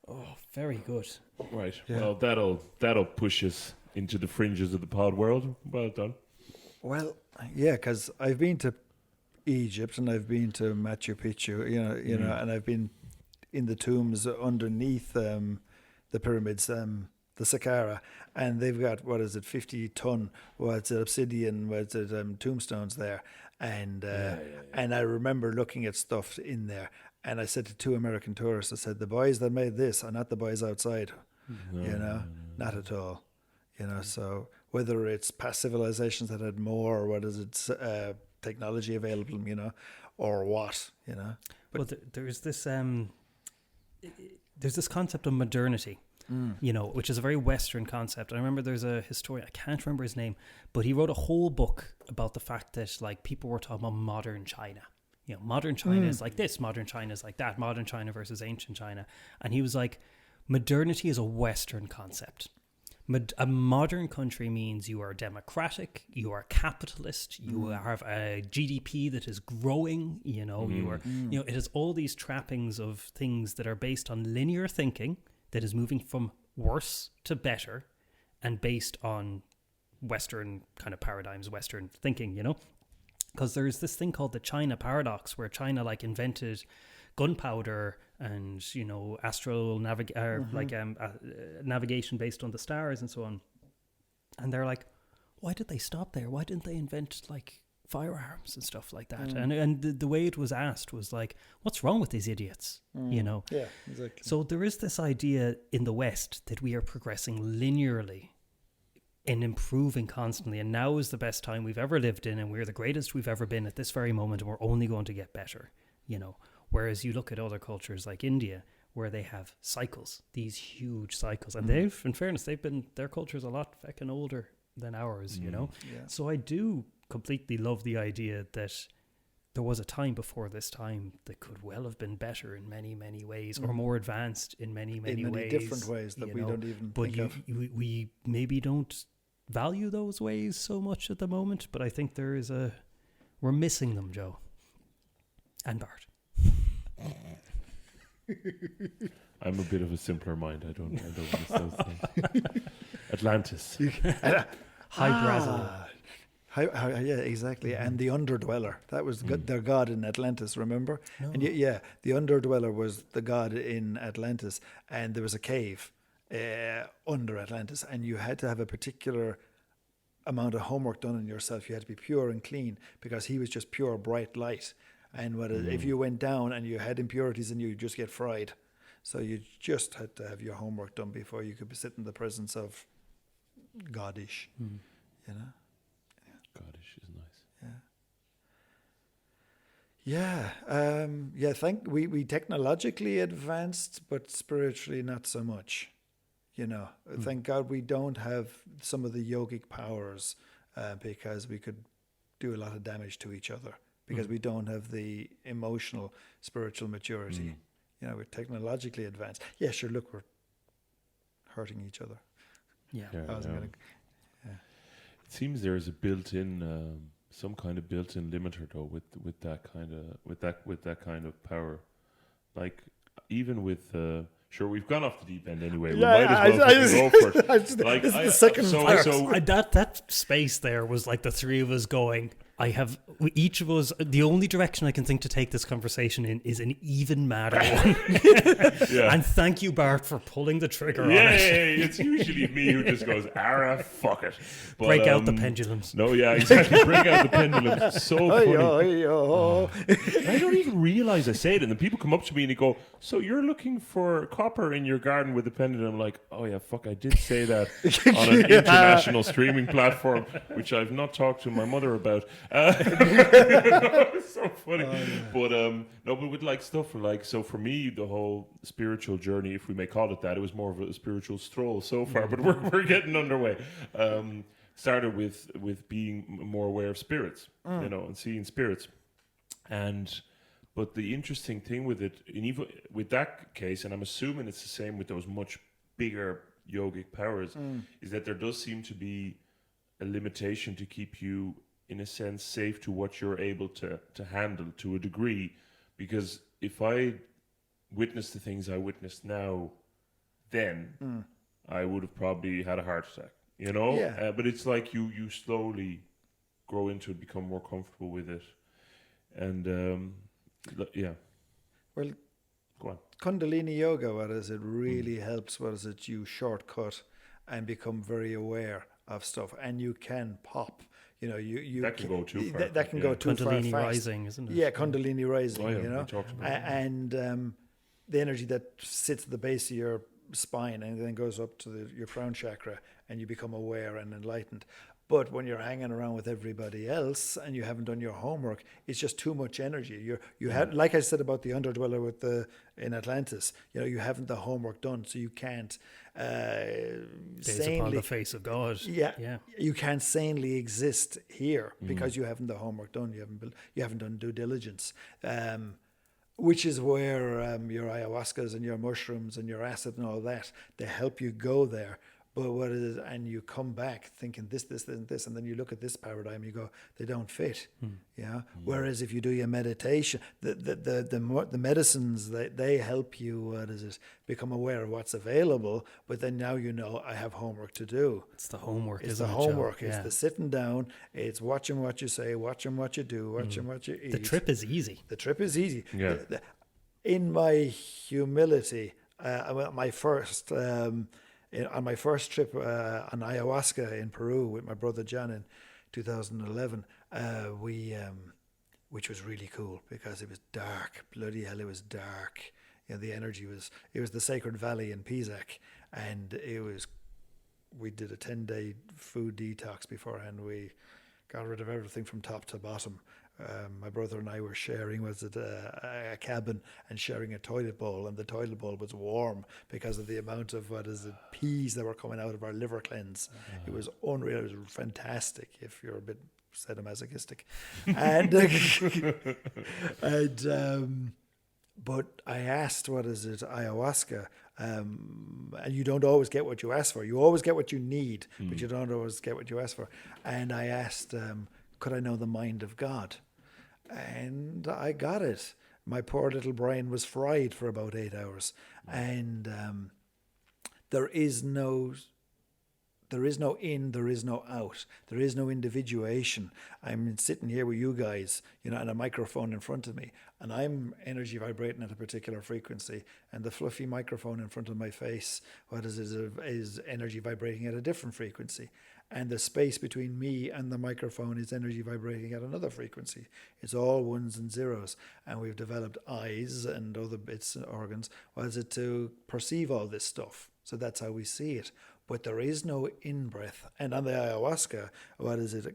A: Oh, very good.
C: Right.
B: Yeah.
C: Well, that'll push us into the fringes of the pod world. Well done.
B: Well, yeah, because I've been to Egypt and I've been to Machu Picchu, you know, and I've been in the tombs underneath the pyramids, the Saqqara, and they've got 50-ton, obsidian, tombstones there, and and I remember looking at stuff in there, and I said to 2 American tourists, I said, the boys that made this are not the boys outside, not at all. You know, so whether it's past civilizations that had more, or technology available, you know, or what, you know.
A: But there's this concept of modernity, you know, which is a very Western concept. I remember there's a historian, I can't remember his name, but he wrote a whole book about the fact that like people were talking about modern China. You know, modern China is like this, modern China is like that, modern China versus ancient China. And he was like, modernity is a Western concept. A modern country means you are democratic, you are capitalist, you have a GDP that is growing, you know, you know, it has all these trappings of things that are based on linear thinking that is moving from worse to better and based on Western kind of paradigms, Western thinking, you know, because there's this thing called the China paradox where China like invented gunpowder and astral navigation based on the stars and so on. And they're like, why did they stop there? Why didn't they invent like firearms and stuff like that? And the way it was asked was like, what's wrong with these idiots?
B: Yeah, exactly.
A: So there is this idea in the West that we are progressing linearly and improving constantly, and now is the best time we've ever lived in, and we're the greatest we've ever been at this very moment, and we're only going to get better, Whereas you look at other cultures like India, where they have cycles, these huge cycles, and they've, in fairness, their culture's a lot fucking older than ours,
B: Yeah.
A: So I do completely love the idea that there was a time before this time that could well have been better in many, many ways, or more advanced in many, many ways.
B: Different ways that we don't even think of.
A: But we maybe don't value those ways so much at the moment, but I think we're missing them, Joe. And Bart.
C: I'm a bit of a simpler mind. I don't miss those things. Atlantis.
A: Hy-Brasil.
B: Yeah, exactly. And the Underdweller. That was their god in Atlantis, remember? No. And the Underdweller was the god in Atlantis. And there was a cave under Atlantis. And you had to have a particular amount of homework done on yourself. You had to be pure and clean, because he was just pure bright light. And if you went down and you had impurities in you, you'd just get fried. So you just had to have your homework done before you could sit in the presence of Godish,
C: Godish is nice.
B: We technologically advanced, but spiritually not so much. Thank God we don't have some of the yogic powers, because we could do a lot of damage to each other, because we don't have the emotional, spiritual maturity. We're technologically advanced. Yeah, sure, look, we're hurting each other.
A: Yeah.
C: It seems there's a built-in, some kind of built-in limiter though, with that kind of power. Like even with, sure, we've gone off the deep end anyway. We might as well go for it. Like,
B: this is the second part.
A: That space there was like the three of us going, each of us, the only direction I can think to take this conversation in is an even madder one. And thank you, Bart, for pulling the trigger on it.
C: Yeah, it's usually me who just goes, "Ara, fuck it." But,
A: break out the pendulums.
C: No, yeah, exactly. Break out the pendulums. So funny. I don't even realize I say it, and then people come up to me and they go, "So you're looking for copper in your garden with a pendulum?" I'm like, "Oh yeah, fuck, I did say that on an international streaming platform, which I've not talked to my mother about." It's so funny. But but with like stuff like, so for me, the whole spiritual journey, if we may call it that, it was more of a spiritual stroll so far, but we're getting underway. Started with being more aware of spirits, and seeing spirits. But the interesting thing with it, and even with that case, and I'm assuming it's the same with those much bigger yogic powers, is that there does seem to be a limitation to keep you, in a sense, safe to what you're able to handle to a degree. Because if I witnessed the things I witnessed now, then I would have probably had a heart attack,
B: Yeah.
C: But it's like you slowly grow into it, become more comfortable with it. And,
B: Well,
C: go on.
B: Kundalini Yoga, it really helps, you shortcut and become very aware of stuff. And you can pop.
C: That can go too far.
B: That can go too far
A: Kundalini
B: fast.
A: rising, isn't it?
B: Yeah, Kundalini rising.
C: Oh, yeah, we talked about that.
B: And the energy that sits at the base of your spine and then goes up to your crown chakra, and you become aware and enlightened. But when you're hanging around with everybody else and you haven't done your homework, it's just too much energy. You have, like I said about the Underdweller in Atlantis, you haven't the homework done, so you can't
A: sanely upon the face of God.
B: Yeah. You can't sanely exist here because you haven't the homework done. You haven't done due diligence. Which is where your ayahuascas and your mushrooms and your acid and all that, they help you go there. But what it is, and you come back thinking this, and then you look at this paradigm, you go, they don't fit. Whereas if you do your meditation, the medicines, they help you, become aware of what's available. But then now I have homework to do.
A: It's the homework.
B: It's
A: isn't
B: the
A: it,
B: homework.
A: Joe?
B: It's the sitting down. It's watching what you say, watching what you do, watching what you eat.
A: The trip is easy.
B: The trip is easy.
C: Yeah.
B: in my humility, on my first trip on ayahuasca in Peru with my brother John in 2011, which was really cool because it was dark. Bloody hell, it was dark. The energy it was the Sacred Valley in Pisac, and we did a 10-day food detox beforehand. We got rid of everything from top to bottom. My brother and I were sharing a cabin and sharing a toilet bowl, and the toilet bowl was warm because of the amount of peas that were coming out of our liver cleanse. It was unreal. It was fantastic if you're a bit sadomasochistic. But I asked, ayahuasca? And you don't always get what you ask for. You always get what you need, but you don't always get what you ask for. And I asked, could I know the mind of God? And I got it. My poor little brain was fried for about 8 hours. And there is no in, there is no out. There is no individuation. I'm sitting here with you guys, and a microphone in front of me, and I'm energy vibrating at a particular frequency, and the fluffy microphone in front of my face, is energy vibrating at a different frequency. And the space between me and the microphone is energy vibrating at another frequency. It's all ones and zeros. And we've developed eyes and other bits and organs, to perceive all this stuff. So that's how we see it. But there is no in-breath. And on the ayahuasca,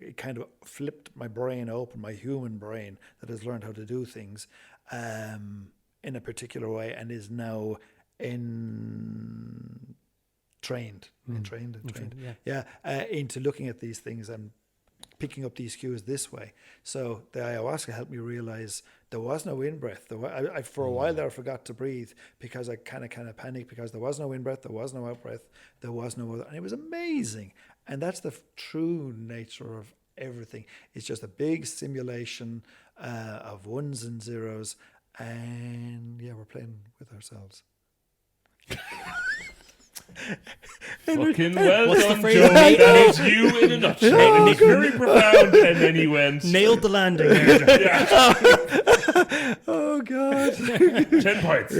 B: it kind of flipped my brain open, my human brain that has learned how to do things in a particular way and is now trained into looking at these things and picking up these cues this way. So the ayahuasca helped me realize there was no in-breath. I for a while there I forgot to breathe because I kind of panicked because there was no in-breath, there was no out-breath, there was no other. And it was amazing. And that's the true nature of everything. It's just a big simulation of ones and zeros. And we're playing with ourselves.
C: Fucking well
A: What's
C: done,
A: the phrase?
C: Joe. That was you in a nutshell. It was very profound, and then he went.
A: Nailed the landing there.
B: Oh, God.
C: 10 points. I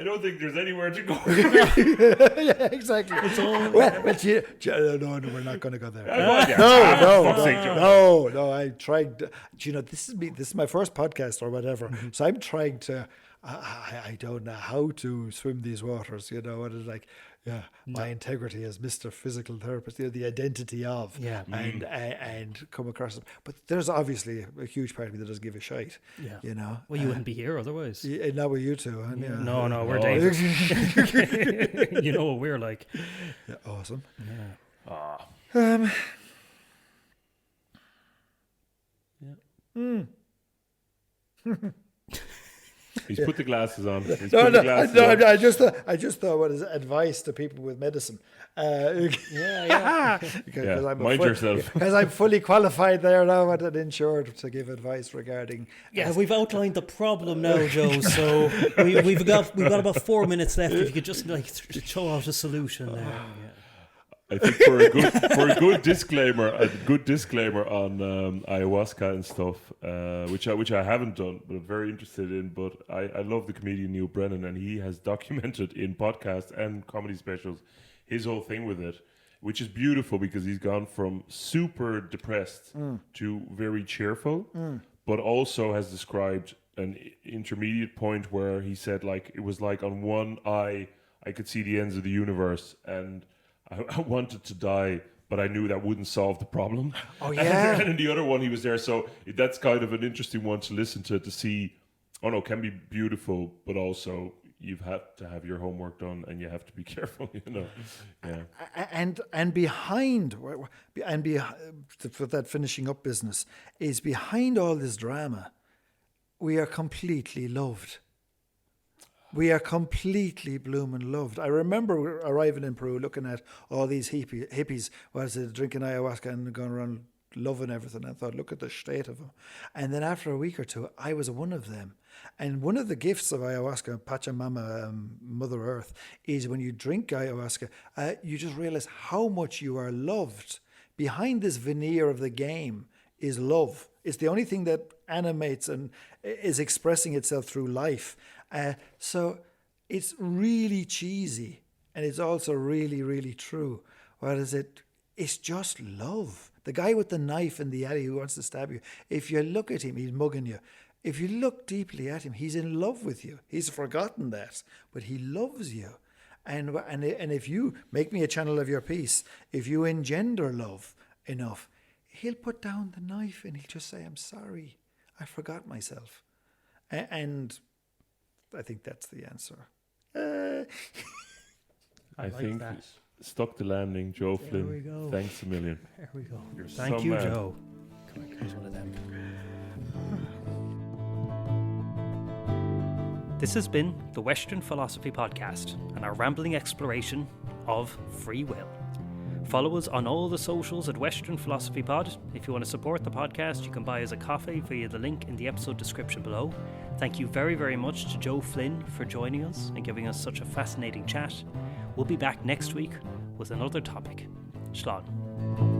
C: don't think there's anywhere to go.
B: Yeah, exactly. It's all no, we're not going to go there. No. I tried. This is my first podcast or whatever. So I'm trying to. I don't know how to swim these waters. What is like? Yeah, my integrity as Mr. Physical Therapist. The identity of. Yeah. And come across it. But there's obviously a huge part of me that doesn't give a shite. Yeah.
A: Well, you wouldn't be here otherwise.
B: Not with you two.
A: No, we're dangerous. You know what we're like.
B: Yeah, awesome.
A: Yeah.
C: He's put the glasses on.
B: I just thought what is advice to people with medicine.
A: Because
C: Mind yourself.
B: Because I'm fully qualified there now and insured to give advice regarding.
A: Yeah, we've outlined the problem now, Joe. So we've got about 4 minutes left. If you could just show out a solution there. Yeah.
C: I think for a good disclaimer on ayahuasca and stuff, which I haven't done, but I'm very interested in. But I love the comedian Neil Brennan, and he has documented in podcasts and comedy specials his whole thing with it, which is beautiful because he's gone from super depressed to very cheerful, but also has described an intermediate point where he said it was like on one eye I could see the ends of the universe and I wanted to die, but I knew that wouldn't solve the problem.
B: Oh, yeah.
C: And in the other one, he was there. So that's kind of an interesting one to listen to see, can be beautiful, but also you've had to have your homework done and you have to be careful, Yeah.
B: And behind, for that finishing up business, is behind all this drama, we are completely loved. We are completely blooming loved. I remember arriving in Peru, looking at all these hippies, drinking ayahuasca and going around loving everything. I thought, look at the state of them. And then after a week or two, I was one of them. And one of the gifts of ayahuasca, Pachamama, Mother Earth, is when you drink ayahuasca, you just realize how much you are loved. Behind this veneer of the game is love. It's the only thing that animates and is expressing itself through life. So it's really cheesy, and it's also really, really true. What is it? It's just love. The guy with the knife in the alley who wants to stab you, if you look at him, he's mugging you. If you look deeply at him, he's in love with you. He's forgotten that, but he loves you. And if you make me a channel of your peace, if you engender love enough, he'll put down the knife and he'll just say, I'm sorry, I forgot myself. And I think that's the answer.
C: I
A: like
C: think
A: that.
C: stuck the landing, Joe Flynn.
A: we go.
C: Thanks a million.
A: There we go.
C: You're
A: Thank
C: so
A: you,
C: mad.
A: Joe. Come on, here's one of them. This has been the Weshtern Philosophy Podcast and our rambling exploration of free will. Follow us on all the socials at Weshtern Philosophy Pod. If you want to support the podcast, you can buy us a coffee via the link in the episode description below. Thank you very, very much to Joe Flynn for joining us and giving us such a fascinating chat. We'll be back next week with another topic. Shlán.